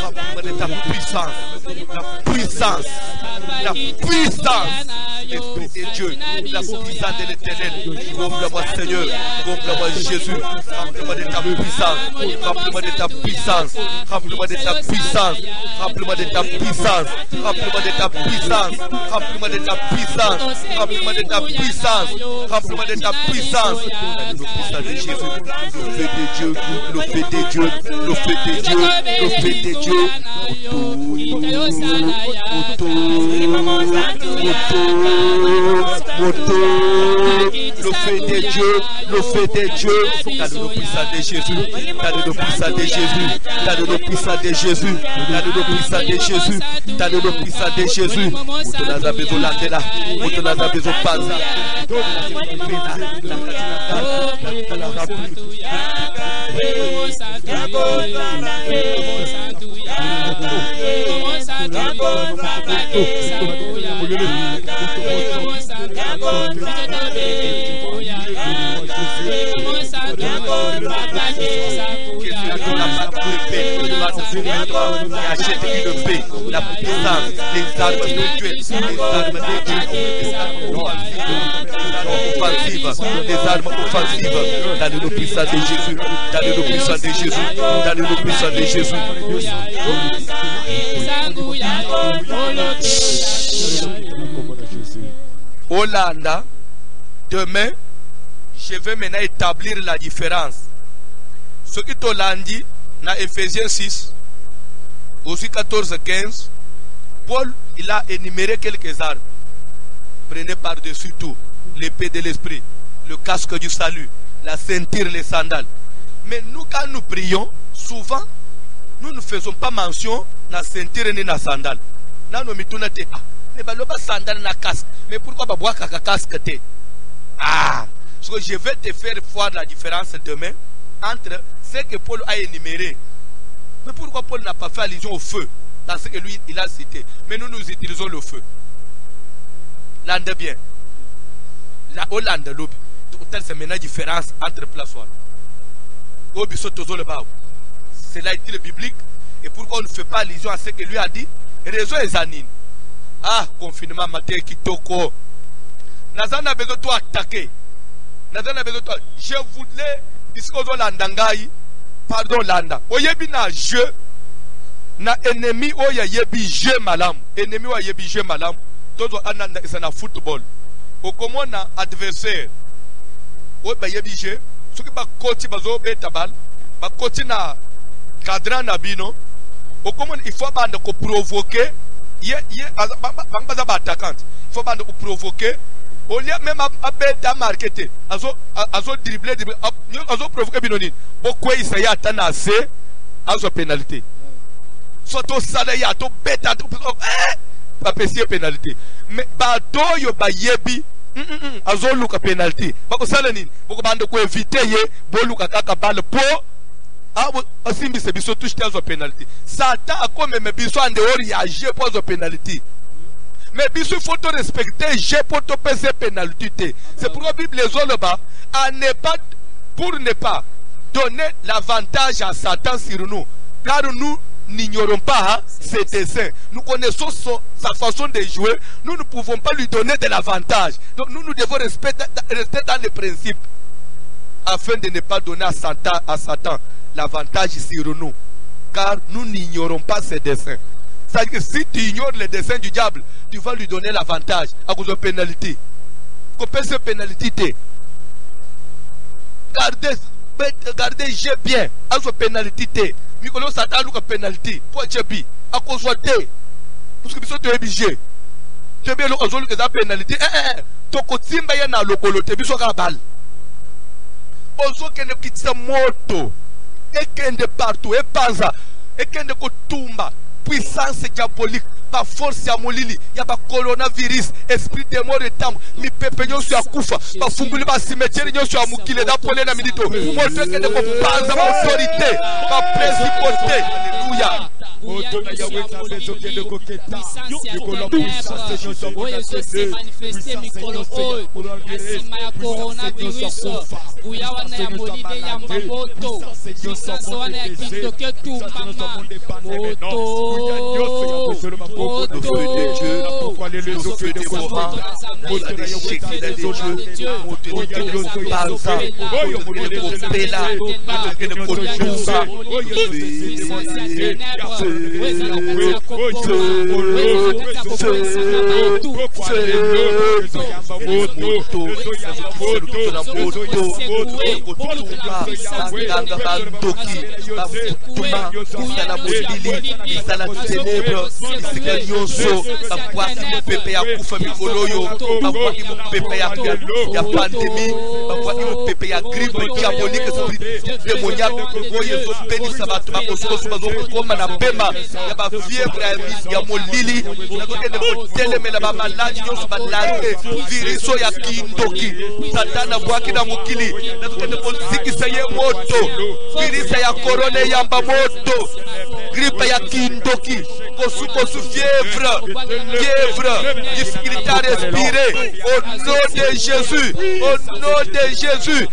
Remplis-moi de ta puissance. La puissance. La puissance. Esprit de Dieu, la puissance de l'Éternel. Comble-moi, Seigneur. Comble-moi, Jésus. Remplis-moi de ta puissance. Remplis-moi de ta puissance. Remplis-moi de ta puissance. Remplis-moi de ta puissance. Remplis-moi de ta puissance. Remplis-moi de ta puissance. Remplis-moi de ta puissance. Remplis-moi de ta puissance. Le puissance de Jésus. Le feu de Dieu. Le feu de Dieu. Le feu de Dieu. Le feu de Dieu. Le feu de Dieu, le feu de Dieu, t'as le puissant de Jésus, t'as le puissant de Jésus, t'as le puissant de Jésus, t'as le puissant de Jésus, t'as le puissant de Jésus. Où t'en as besoin là, où t'en as besoin pas ça. Achète une paix, la puissance, les armes spirituelles, les armes offensives, les armes offensives, dans le puissant de Jésus, dans le puissant de Jésus, dans le puissant de Jésus. Hollanda, demain, je vais maintenant établir la différence. Ce qui est Hollandi, dans Ephésiens 6, Aussi 14-15, Paul, il a énuméré quelques armes. Prenez par-dessus tout l'épée de l'esprit, le casque du salut, la ceinture, les sandales. Mais nous, quand nous prions, souvent, nous ne faisons pas mention de la ceinture ni de la sandale. Nous nous mettons à dire, mais pas sandale na casque. Mais pourquoi pas boire un casque? Ah, parce que je vais te faire voir la différence demain entre ce que Paul a énuméré. Mais pourquoi Paul n'a pas fait allusion au feu dans ce que lui il a cité? Mais nous utilisons le feu. L'ande bien. La Hollande, l'obi. C'est maintenant la différence entre plaçoires. C'est là le biblique. Et pourquoi on ne fait pas allusion à ce que lui a dit? Raison est Zanine. Ah, confinement, matin, kitoko. Nazana a besoin de toi attaquer. Nazana a besoin de toi. Je voulais. Iskozo landangai. Pardon, landa. Oyebi na je. Na ennemi oya yebi je malam. Ennemi oya yebi je malam. Tozo ananda isana football. Okomo na adversaire. Oba yebi je. Soki ba koti bazo beta bal. Ba koti na cadran na bino. Okomo il faut bande ko provoquer. Bangbaza ba attaquante. Il faut bande ko provoquer. Au lieu même à bêta marketer. Azo dribbler. Azo provoquer binonine. Pourquoi il s'y attend assez? Azo pénalité. Soit au salaire, to bêta. Pas pécier pénalité. Mais bato yo ba yebi. Azo luka pénalité. Bako salanine. Bako bande ko éviter ye. Bo luka kaka balle po. Asimbi se biso touche azo pénalité. Satan a comme me biso en dehors réagir pour azo pénalité. Mais il faut te respecter, j'ai pour te payer pénalité. C'est pourquoi la Bible les là-bas, pour ne pas donner l'avantage à Satan sur nous. Car nous n'ignorons pas ses desseins. Nous connaissons sa façon de jouer. Nous ne pouvons pas lui donner de l'avantage. Donc nous devons rester dans les principes. Afin de ne pas donner à Satan l'avantage sur nous. Car nous n'ignorons pas ses desseins. C'est-à-dire que si tu ignores les desseins du diable, tu vas lui donner l'avantage à cause de pénalité. Coupez cette pénalité. Gardez j'ai bien à cause de pénalité. Mikolo Satan a pénalité. Pour Djebi, à cause de té. Parce que tu es obligé. Tu es bien le cause de pénalité. Tu as na lokolo te biso ka bal. Ozo que ne quitte sa moto. Et kende partout. Et panza. Et kende ko tumba. Puissance diabolique, par force ya molili, ya ba coronavirus, esprit de mort et temps, mi pepe nyo sur akufa, ba funguli ba cimetière nyo sur amukile da pole na minito. Pour que ne ko panza ba autorité, ba principauté. Alléluia. Viriso ya kindoki Satana bwaki na mukili Natukende ponzikisa ye moto Virisa ya korone yamba moto Gripe ya kindoki Kosu fièvre Difficulté à respirer Au nom de Jésus Au nom de Jésus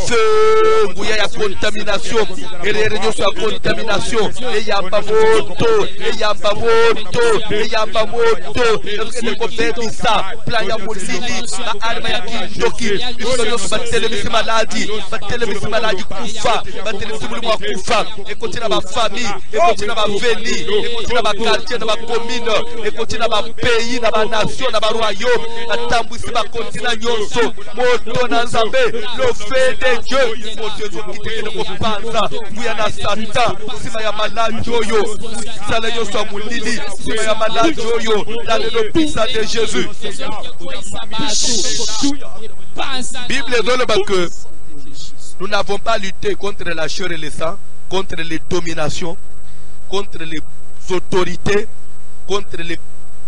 Feu Bouya ya contamination Réunion sur la contamination Et yamba moto Et yamba moto Et kobebi sa Plan ya molili Ba alma ya kindoki Biso nyonso batelemisi maladi Batelemisi maladi kufa batelesi mulimo kufa ekoti na ba famille ekoti na ba veni ekoti na ba quartier na ba commune ekoti na ba pays na ba nation na ba royaume atambwisi ba continent nyonso moto na nzambe le fait de Dieu moto ezokiteke kopanza kuya na Satan sima ya maladi oyo sala nyonso ya mulili sima ya maladi oyo dans le puissant de Jésus. Bible donne que nous n'avons pas lutté contre la chair et le sang, contre les dominations, contre les autorités, contre les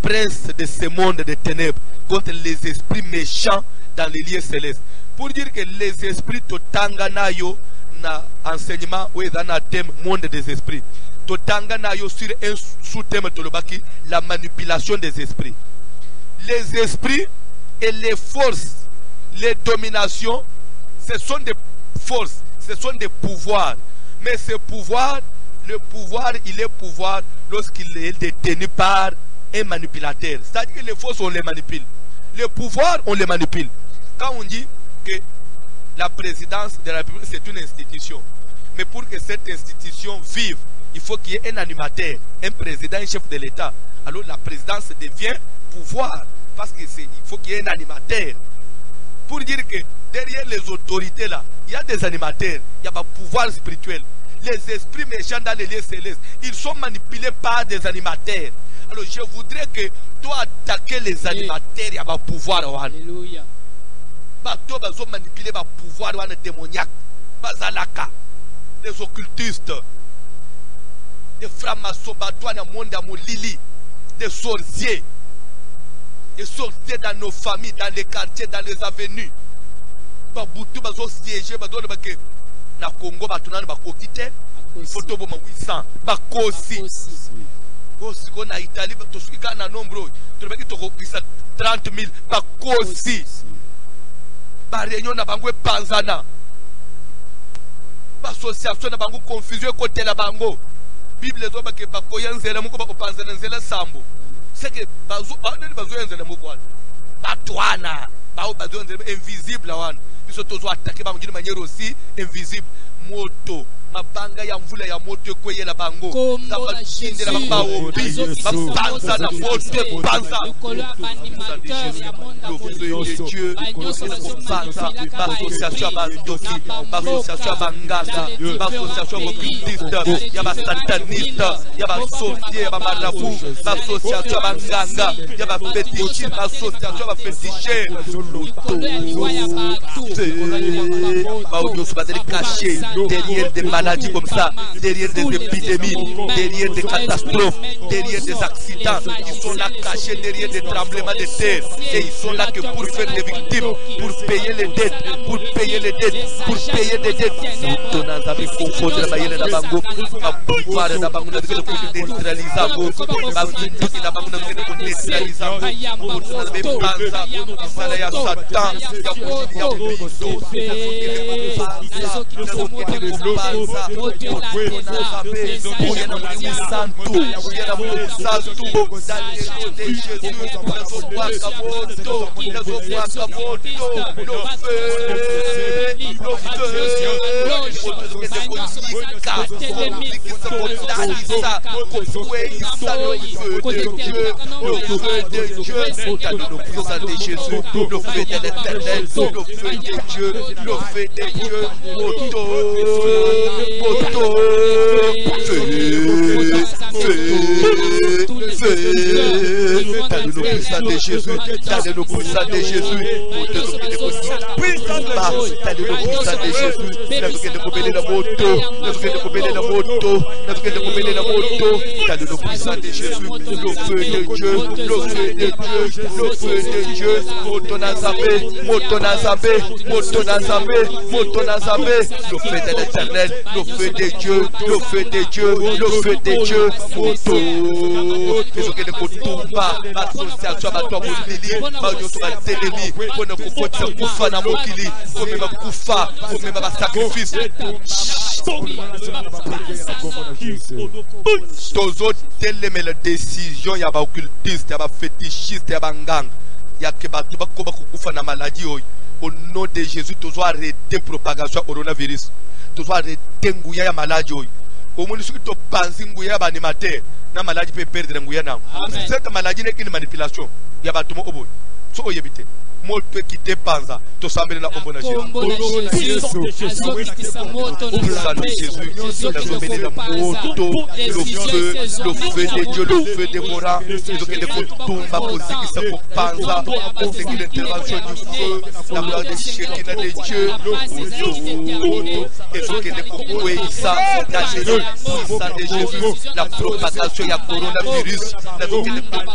princes de ce monde de ténèbres, contre les esprits méchants dans les lieux célestes. Pour dire que les esprits totanganayo na enseignement ou dans un thème monde des esprits. Totanganayo sur un sous-thème tolobaki, la manipulation des esprits. Les esprits et les forces, les dominations, ce sont des forces, ce sont des pouvoirs. Mais ce pouvoir, le pouvoir, il est pouvoir lorsqu'il est détenu par un manipulateur. C'est-à-dire que les forces, on les manipule. Le pouvoir, on les manipule. Quand on dit que la présidence de la République, c'est une institution. Mais pour que cette institution vive, il faut qu'il y ait un animateur, un président, un chef de l'État. Alors la présidence devient pouvoir. Parce qu'il faut qu'il y ait un animateur. Pour dire que derrière les autorités là, il y a des animateurs, il y a un pouvoir spirituel. Les esprits méchants dans les lieux célestes, ils sont manipulés par des animateurs. Alors je voudrais que toi attaquer les animateurs, il y a un pouvoir. Alléluia. Bato bazo manipuler ba pouvoir wana démoniaque, bazalaka, des occultistes, des francs-maçons, bato wana monde ya molili, des sorciers dans nos familles, dans les quartiers, dans les avenues. Babutu bazo siéger bazo le bake na Congo batunana bakokite, photo boma 800, bakosi. Kosi ko na Italie to suka na nombre, to baki to ko 30 000 bakosi. Ba réunion na bango panzana. Ba association na bango confusion côté la bango. Bible zo bake bakoya nzela muko bako panzana nzela sambo. C'est que bazo nzela muko batwana bao bazo nzela invisible wana. Biso tozo attaquer bango d'une manière aussi invisible. Moto mabanga ya mvula ya moto kweye la bango zabashinde la babao bapanza na moto panza le Dieu panza l'association bandoki l'association banganga l'association occultiste ya ba sataniste ya ba sorcier ya ba marabout l'association banganga ya ba fétichiste l'association ba féticheur ba caché derrière des maladies comme ça, derrière des épidémies, derrière des catastrophes, derrière des accidents. Ils sont là cachés derrière des tremblements de terre. Et ils sont là que pour faire des victimes, pour payer les dettes, pour payer les dettes, pour payer des dettes. Nous avons confondu la maille de la bango, la pouvoir de la bango, la neutralisable, la vindouki de la bango, la neutralisable. Nous avons pensé à Satan, il y a de Jésus, dans le puissant de Jésus, tozo teleme la décision ya ba occultiste ya ba fétichiste ya ba ngang ya ke bato bakoba kokufa na maladie oyo. Au nom de Jésus, tu dois arrêter propagation coronavirus. Tu dois arrêter nguya ya maladie oyo. Au moins ce que tu penses nguya ba animateur, na maladie peut perdre nguya na. Cette maladie n'est qu'une manipulation. Ya bato mo oboy. So oyebite. Moto quitter panza to sambele na ombo na Jésus. Le feu de Dieu, le feu dévorant, ils ont des kotumba kozikisa ko panza, c'est une intervention du feu, la gloire de Shekinah de Dieu. Et ce qui est ça, la puissance de Jésus, la propagation ya coronavirus, la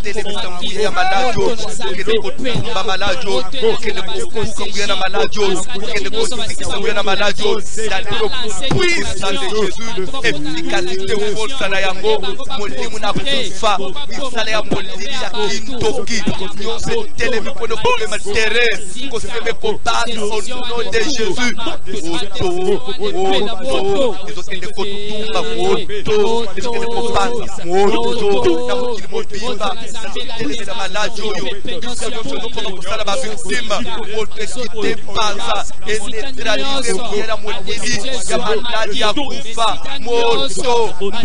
télévision ya maladie, qui est kotumba maladie. Okende kukuya na maladie, okende kusikisa na maladie, dans le puissance de Jésus, efficacité force na yango, molimu na kufa, misala ya molili ya kintoki, nyonse telemi pono problème terre, ko sebe ko base au nom de Jésus. Oto, ils okende kutumba oto, ils okende ko base oto, na mokili mobimba, telemi na maladie oyo, nyonse nyonse ko kusala ba victime, motekite panza, et neutraliser mouera molili, ya maladie ya kufa, moto, le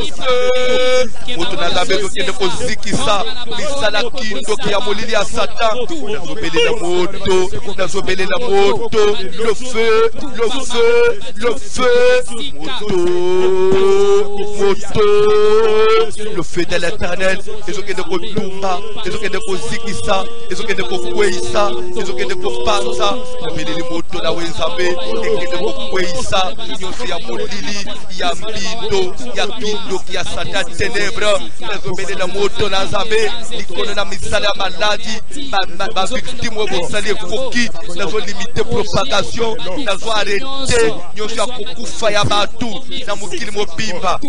feu, moto na zabe tokende kozikisa, misala kindoki ya molili ya Satan, nazobele la moto, le feu, le feu de l'Éternel, ils ont que de kotumba, ils ont que de kozikisa, ils ont que de kokweisa, ils ont que de kopanza, les motos na wenzabe, et que de kokweisa, nyonse ya molili, ya mbindo, ya kindo, ya Satan ténèbres, ils ont que la moto na zabe, l'icône na misala ya maladie, ma victime au bosali foki, ils ont limité propagation, ils ont arrêté, nyonse ya kokufa ya batu, na mukili mobimba.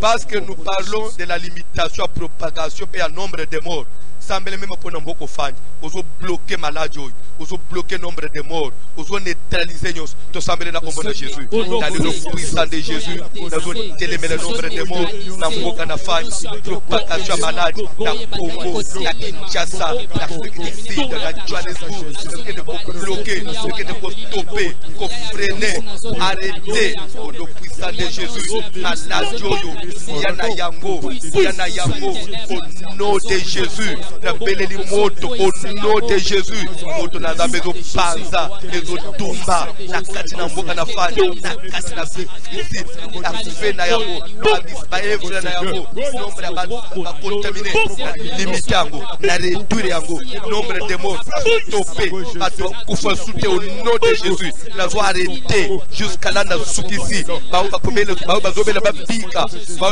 Parce que nous parlons de la limitation à propagation et à nombre de morts. Semble même pour nous faire, nous bloquer maladie, nous bloquer nombre de morts, nous neutraliser nous. Tout semble dans le nom de Jésus. Dans le nom puissant de Jésus, nous avons télémé le nombre de morts. Nous avons propagation maladie, dans Congo, dans Kinshasa, dans Afrique du Sud, dans Johannesburg. Nous devons bloquer, nous devons stopper, freiner, arrêter. Au nom puissant de Jésus, maladie, yana yango, au nom de Jésus. Au nom de Jésus, moto na zabe zo panza, ezo tumba, na kati na mboka na fani, na kati na bisi, na fe na yango, ba evre na yango, nombre ba contaminé, limite yango, na réduire yango, nombre de morts, stopper, ba to kufa sute au nom de Jésus, na zo arrêter jusqu'à là na sukisi, ba komele ba zobela ba bika,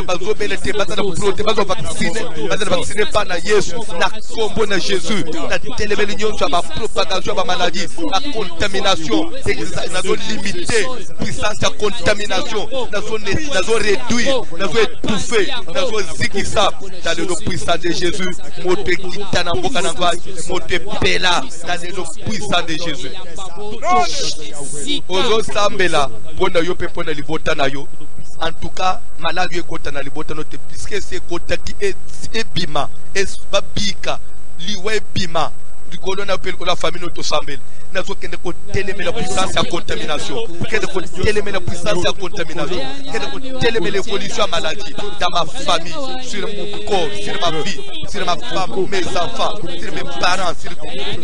ba zobela te ba na proté, ba vacciner pas na Yesu, na combo na Jésus, la télévision sur la propagation de la maladie, la contamination, nous avons limité puissance de contamination, nous avons réduit, nous avons étouffé, nous avons zikisa dans le nom puissant de Jésus, mote kitana mbokanangwa, mote pela dans le nom puissant de Jésus. Ozo sambela, pona yo pe pona libota na yo. En tout cas, maladie est kota na libota note, puisque c'est kota qui est bima, est babika, liwe bima, du colonna appelle la famille notre sambel. N'a pas qu'elle télémé la puissance à contamination, qu'elle télémé la puissance à contamination, qu'elle télémé l'évolution à maladie dans ma famille, sur mon corps, sur ma vie, sur ma femme, mes enfants, sur mes parents, sur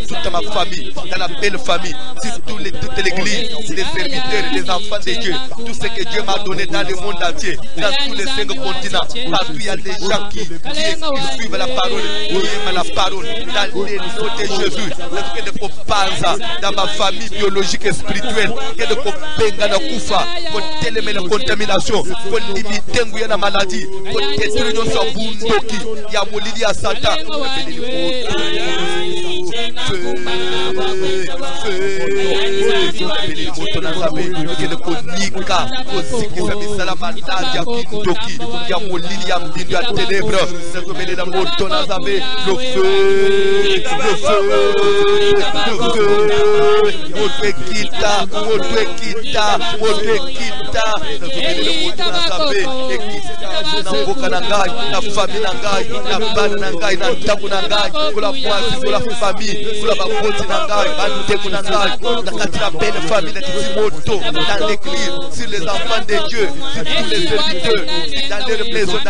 toute ma famille, dans la belle famille, sur toute l'église, les serviteurs, les enfants de Dieu, tout ce que Dieu m'a donné dans le monde entier, dans tous les 5 continents, partout il y a des gens qui suivent la parole, qui aiment la parole, dans les noms de Jésus, dans ma famille biologique et spirituelle, il y a de benga na kufa, pour télémer la contamination, pour limiter la maladie, pour détruire nos bundoki, il y a molili à Satan. tozobeleli moto na nzambe tokende konika kozikisa misala maladi ya kindoki ya molili ya mbindo ya ténèbre nazobelela moto na nzambe le feu moto ekita nazobelela moto na nzambe ekita na mboka na ngai na famille na ngai na bana na ngai na ntango na ngai kola mwasi kola famille kola bakoti na ngai bandeko na ngai na kati na belle famille na titi moto dans l'église sur les enfants de Dieu sur tous les serviteurs dans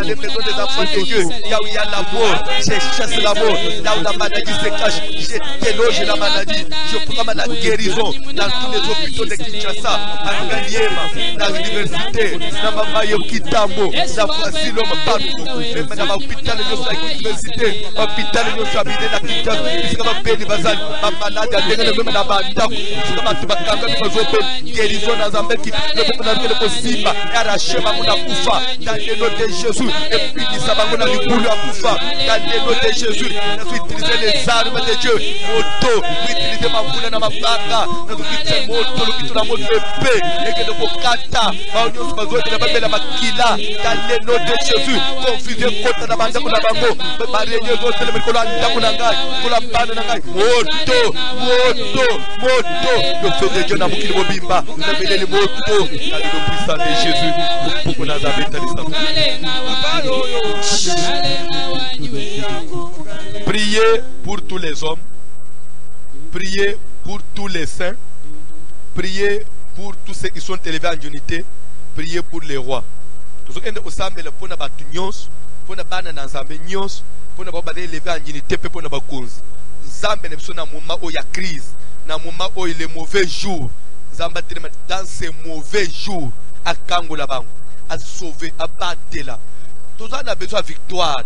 les maisons des enfants de Dieu là où il y a la mort je chasse la mort là où la maladie se cache je déloge la maladie je proclame la guérison dans tous les hôpitaux de Kinshasa à Ngaliema dans l'université na mama yo Kitambo na Fasiloma partout même dans l'hôpital de l'université hôpital de l'université na Kinshasa bisika bapeli bazali bamalade ndenge même na bandako bisika bantu bakanga bazope guérison na Nzambe qui le peuple na le possible arracher bango na kufa dans le nom de Jésus et puis ça bango na likulu ya kufa dans le nom de Jésus nous utiliser les armes de Dieu moto utiliser mabula na mabanga nous utiliser moto lukitu na moto épée et que de kokata baonyo bazote na babela makila dans le nom de Jésus confusion kota na bandako na bango barenyo zote le mikolo ndako na ngai kola bana na ngai moto le feu de Dieu na mukili mobimba na beleli moto na le puissant de Jésus pour na zabeta lisa. Priez pour tous les hommes, priez pour tous les saints, priez pour tous ceux qui sont élevés en unité, priez pour les rois. Tous ceux qui sont ensemble pour na batu nyos, pour na bana na nzambe nyos, pour na baba élevé en unité pour na bakonzi. Nzambe ne biso na moment où il y a crise, na moment où il est mauvais jour. Nzambe dans ces mauvais jours à kangola bango, à sauver, à battre là. Tous on a besoin de victoire.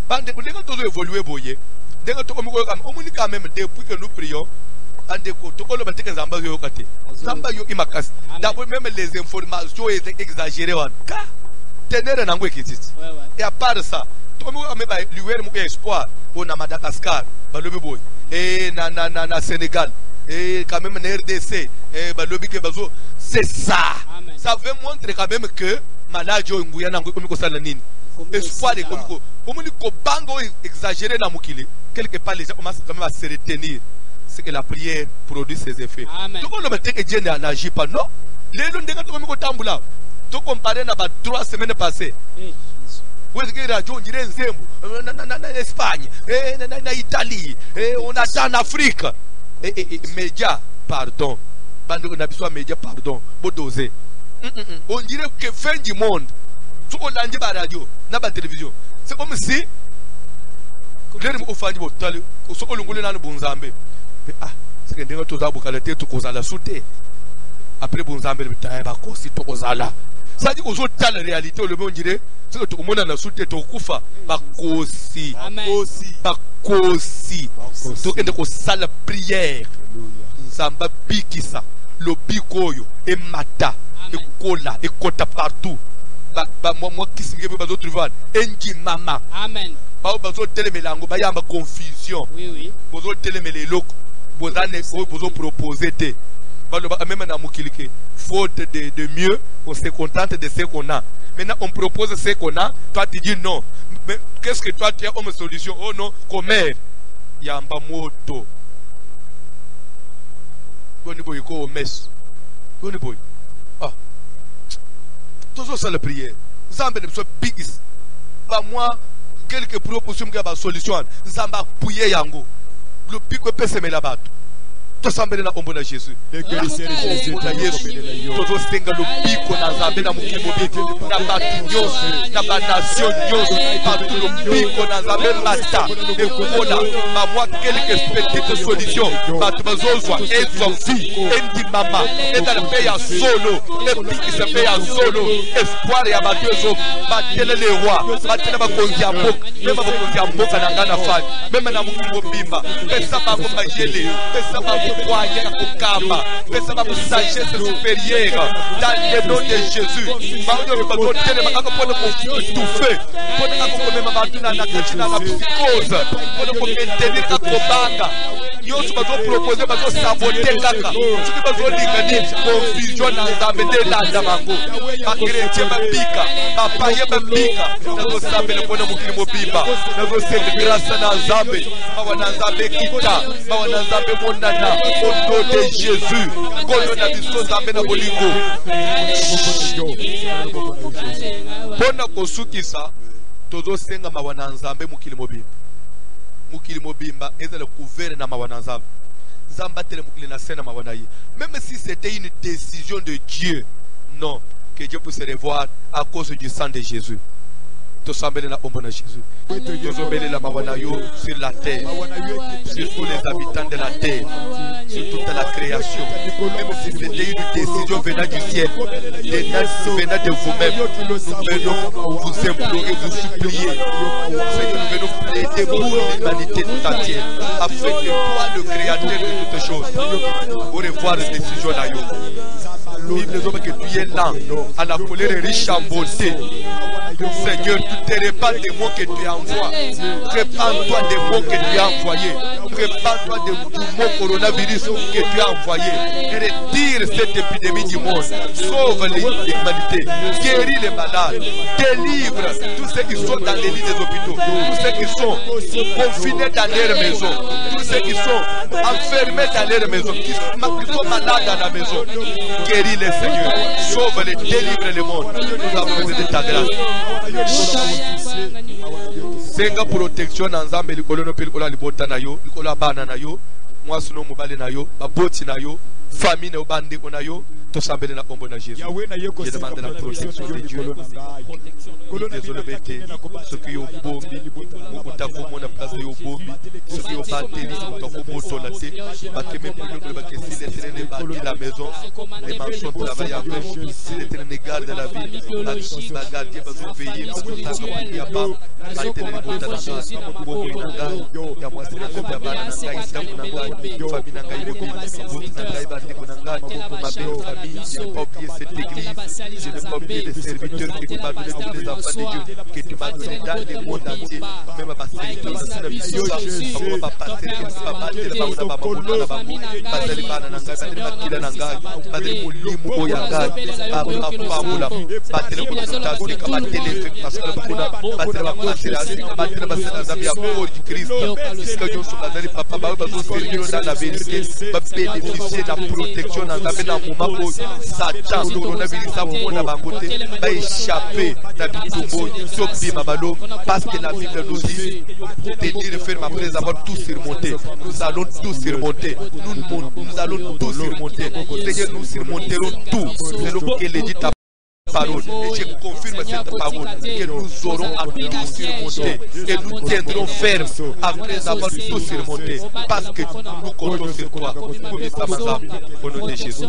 Bande dès que tous évoluer boyer, dès que tout comme quand même depuis que nous prions, ande ko to ko lo bateke Nzamba yo kate. Nzamba yo imakasi. D'abord même les informations étaient exagérées wan. Ka tenere nango ekititi. Et à part ça, tout comme même ba luwer mu espoir au na Madagascar, ba lobi boy. Et na Sénégal. Et quand même na RDC, et ba lobi ke bazo, c'est ça. Amen. Ça veut montrer quand même que malade yo nguya nango komiko sala nini. Espoir de komiko. Omoni ko bango exagéré na mukili. Quelque part les gens commencent quand même à se retenir. C'est que la prière produit ses effets. Tout le monde que Dieu n'agit pas. Non. Les gens qui ont tambula. Tout comparé na 3 semaines passées. Où est-ce que radio on dirait en Espagne, en Italie, on attend en Afrique. Média, pardon. Bande na biso média, pardon. Bodosé. On dirait que fin du monde. Tout on l'a dit par radio, na ba télévision. C'est comme si les gens ont fait des choses. Ah, c'est que nous avons fait des choses à la soute. Après, nous avons fait des choses à la soute. Ça dit aux autres, la réalité, le monde dirait, c'est que tout le monde a la soute, tout le monde a kosi. Donc, il y a une salle prière. Zamba bikisa, le bikoyo, et mata, et kola, et kota partout. Moi qui suis venu aux autres vents, enji mama. Amen. Bazo télémélango, ba yamba confusion. Oui. Bazo télémélé lok, bazo proposer té. Même dans Mokilike, faute de mieux, on se contente de ce qu'on a. Maintenant, on propose ce qu'on a, toi tu dis non. Mais qu'est-ce que toi tu as comme solution? Oh non, commerce. Yamba moto. Boni boy ko au mess. Boni boy. Ah. Toujours ça la prière. Zamba ne soit big. Pas moi. Quelques propositions qui ont solution. Zamba pouye yango. Le pico peut se mettre là-bas. Tout semble na ombo na Jésus. Todo stenga le pico na Zamba na mukimbo biki. Na batinyo, na banation nyos. Partout le pico na Zamba mata. Et voilà, ma moi quelques petites solutions. Batubazozwa et son fille, et dit maman, et dans le pays à solo, et puis qui se fait à solo. Espoir et abatteuse, batele les rois, batele ma konzi à mok, même ma konzi à mok à nangana fan, même na mukimbo bimba. Pesa ma komajele, pesa ma kokwanya kokamba, pesa ma sagesse supérieure. Dans le nom de Jésus, ma onyo ba tele ma akopona ko étouffer, pona ko même ma batuna na kachina na psychose, pona ko maintenir ka kobanga. nyonso bazopropose bazosabote kaka soki bazolinga confusion na nzambe nde elanda bango bakretien babika bapaye babika nazosambela mpona mokili mobimba nazosenga grâce na nzambe mawa na nzambe kita mawa na nzambe monana au nom de Jésus koyo na biso nzambe na bolingo mpona kosukisa tozosenga mawa na nzambe mokili mobimba ezala couvert na mawa na nzambe nzambe atele mokili na se na mawa na ye même si c'était une décision de Dieu non que Dieu puisse revoir à cause du sang de Jésus tosambele na ombo na Jésus tozobele la mawa na yo sur la terre sur tous les habitants de la terre sur toute la création même si c'était une décision venant du ciel venant de vous-même nous venons vous implorer vous supplier Seigneur nous venons plaider pour l'humanité tout entière afin que toi le créateur de toutes choses pour revoir les décisions na yo Bible nous que tu es là à la colère riche en bonté Seigneur, tu te répands des mots que tu envoies. Répands-toi des mots que tu as envoyés. Répands-toi des mots coronavirus que tu as envoyés. Et retire cette épidémie du monde. Sauve l'humanité. Guéris les malades. Délivre tous ceux qui sont dans les lits des hôpitaux. Tous ceux qui sont confinés dans leur maison. Tous ceux qui sont enfermés dans leur maison. Qui sont malades dans la maison. Guéris les Seigneur. Sauve-les. Délivre le monde. Nous avons besoin de ta grâce. Senga protection na nzambe likolo no pe likolo libota na yo likolo bana na yo mwasi no mobale na yo baboti na yo famille na obande ko na yo tosambele na kombo na Jésus je demande la protection de Dieu désolé bete ce qui au bombi utakomo na place yo bombi ce qui au batterie utakomo tolate bakeme pour le bakesi les traîner bâtir la maison les maçons travaillent avec les traîner garde la vie la garder bazo veiller il y a pas batterie bota na sa bombi na ngai ya mwasi na ya bana na ngai samu na ngai famille na ngai bombi na ngai bande ko na ngai ma belle famille je ne pas oublier cette église je ne pas oublier les serviteurs que tu m'as donné tous les enfants de Dieu que tu m'as donné dans le monde entier même à passer dans la vie on va passer que ça va battre ba una ba mona na bango passer bana na ngai passer makila na ngai passer mulimu oyangai apapula passer ko tasi ka batele parce que kuna passer ba passer asi ka batele ba sana za bia pour Christ puisque Dieu so bazali papa ba ba so servir dans la vérité ba bénéficier de la protection dans la moment où Satan coronavirus a mon abangote va échapper na bitumbo sobima balo parce que la Bible nous dit tenir ferme après avoir tout surmonté nous allons tout surmonter nous allons tout surmonter Seigneur nous surmonterons tout c'est ce que dit ta parole et je confirme cette parole que nous aurons à tout surmonter et nous tiendrons ferme après avoir tout surmonté parce que nous comptons sur toi au nom de Jésus.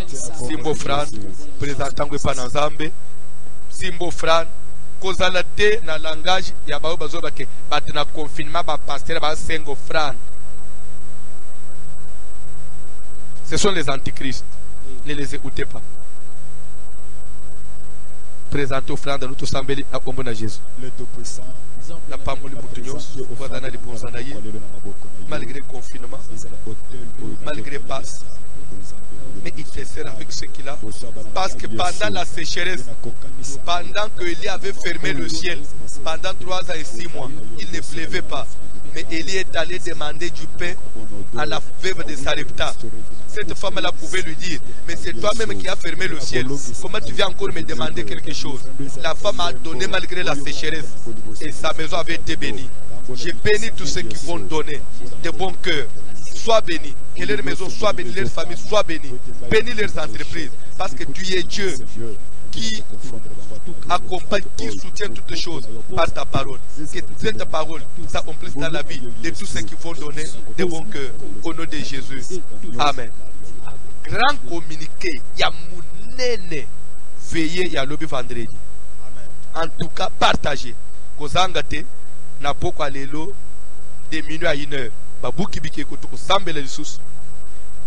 Simbo Fran présentant Panazambe Simbo Fran kozala te na langage ya bao bazoba ke batna confinement ba pasteur ba sengo Fran ce sont les antichrists ne les écoutez pas présenter offrande nous tous sambeli na kombo na Jésus na pamboli mutunyos wadana liponzana ye malgré confinement malgré passe mais il te sert avec ce qu'il a parce que pendant la sécheresse pendant que Élie avait fermé le ciel pendant 3 ans et 6 mois il ne pleuvait pas mais Élie est allé demander du pain à la veuve de Sarepta. Cette femme-là pouvait lui dire, mais c'est toi-même qui as fermé le ciel. Comment tu viens encore me demander quelque chose? La femme a donné malgré la sécheresse et sa maison avait été bénie. J'ai béni tous ceux qui vont donner de bon cœur. Sois béni, que leur maison soit bénie, leur famille soit bénie. Bénis leurs entreprises parce que tu es Dieu qui accompagne, qui soutient toutes choses par ta parole. Que cette parole s'accomplisse dans la vie de tous ceux qui vont donner de bon cœur. Au nom de Jésus. Amen. Grand communiqué, il y a mounene veillé, il y a lobby vendredi. En tout cas, partagez. Kozangate, na poko alelo, de minuit à 1h. Babuki bike koto ko sambele lisusu.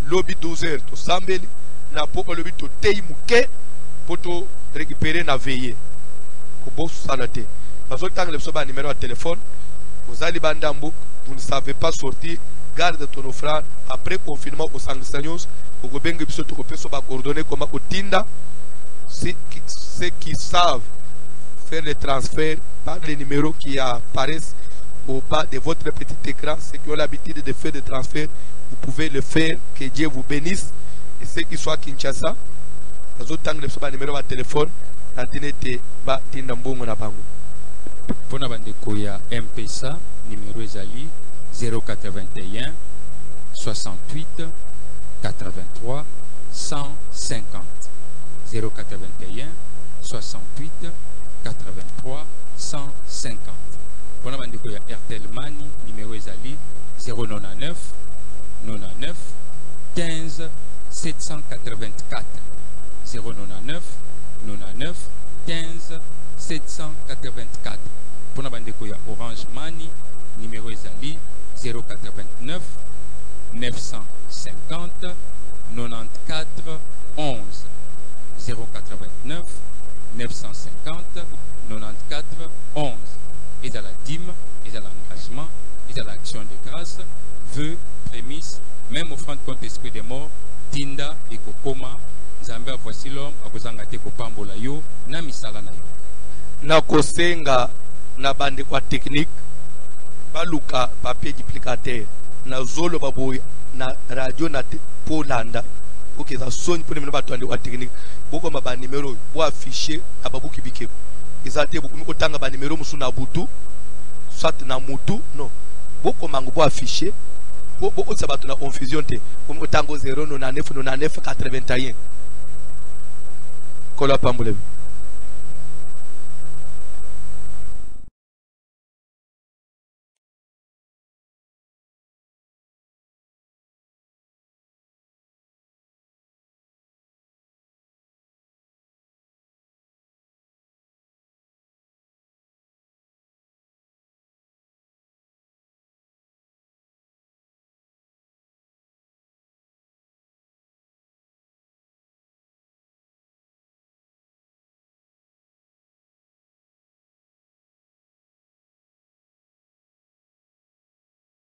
Lobby 12h to sambele, na poko lobby to teimuke poto récupérer na veillé. Kobo salate. Parce que tant que le numéro de téléphone, vous allez bandambo, vous ne savez pas sortir, garde ton offrande. Après confinement au Sanguisagnos, au Gobengue Biso, tu peux coordonner comme au Tinda. Ceux qui savent faire les transferts par les numéros qui apparaissent au bas de votre petit écran, ceux qui ont l'habitude de faire des transferts, vous pouvez le faire. Que Dieu vous bénisse. Et ceux qui sont à Kinshasa, les autres angles sont numéro de téléphone, n'attendez pas Tinda Mbongo na bango. Pour la bande Koya MPSA, numéro Ezali 081 68 83 150. 081 68 83 150. Pour la bande Koya Airtel Mani, numéro Ezali 099 99 15 784. 099 99 15 784. Pour la bande Koya Orange Mani, numéro Ezali 089 950 94 11. 089 950 94 11. Et dans la dîme, et dans l'engagement, et dans l'action de grâce, vœux, prémices, même offrande contre esprit des morts, Tinda et Kokoma, Zambia voici l'homme, akozanga te kopambola yo, na misala na yo. Na kosenga na bande kwa technique, baluka papier duplicateur, na zolo baboy, na radio na Polanda, pour que ça sonne pour les bateaux de technique, beaucoup ma numéro, ou affiché à babu kibike. Ils ont été beaucoup de ba numéro musuna butu, soit na mutu, non. Beaucoup mango affiché, beaucoup de bateaux na confusion te, comme tango 0 99 81. Kola pambule.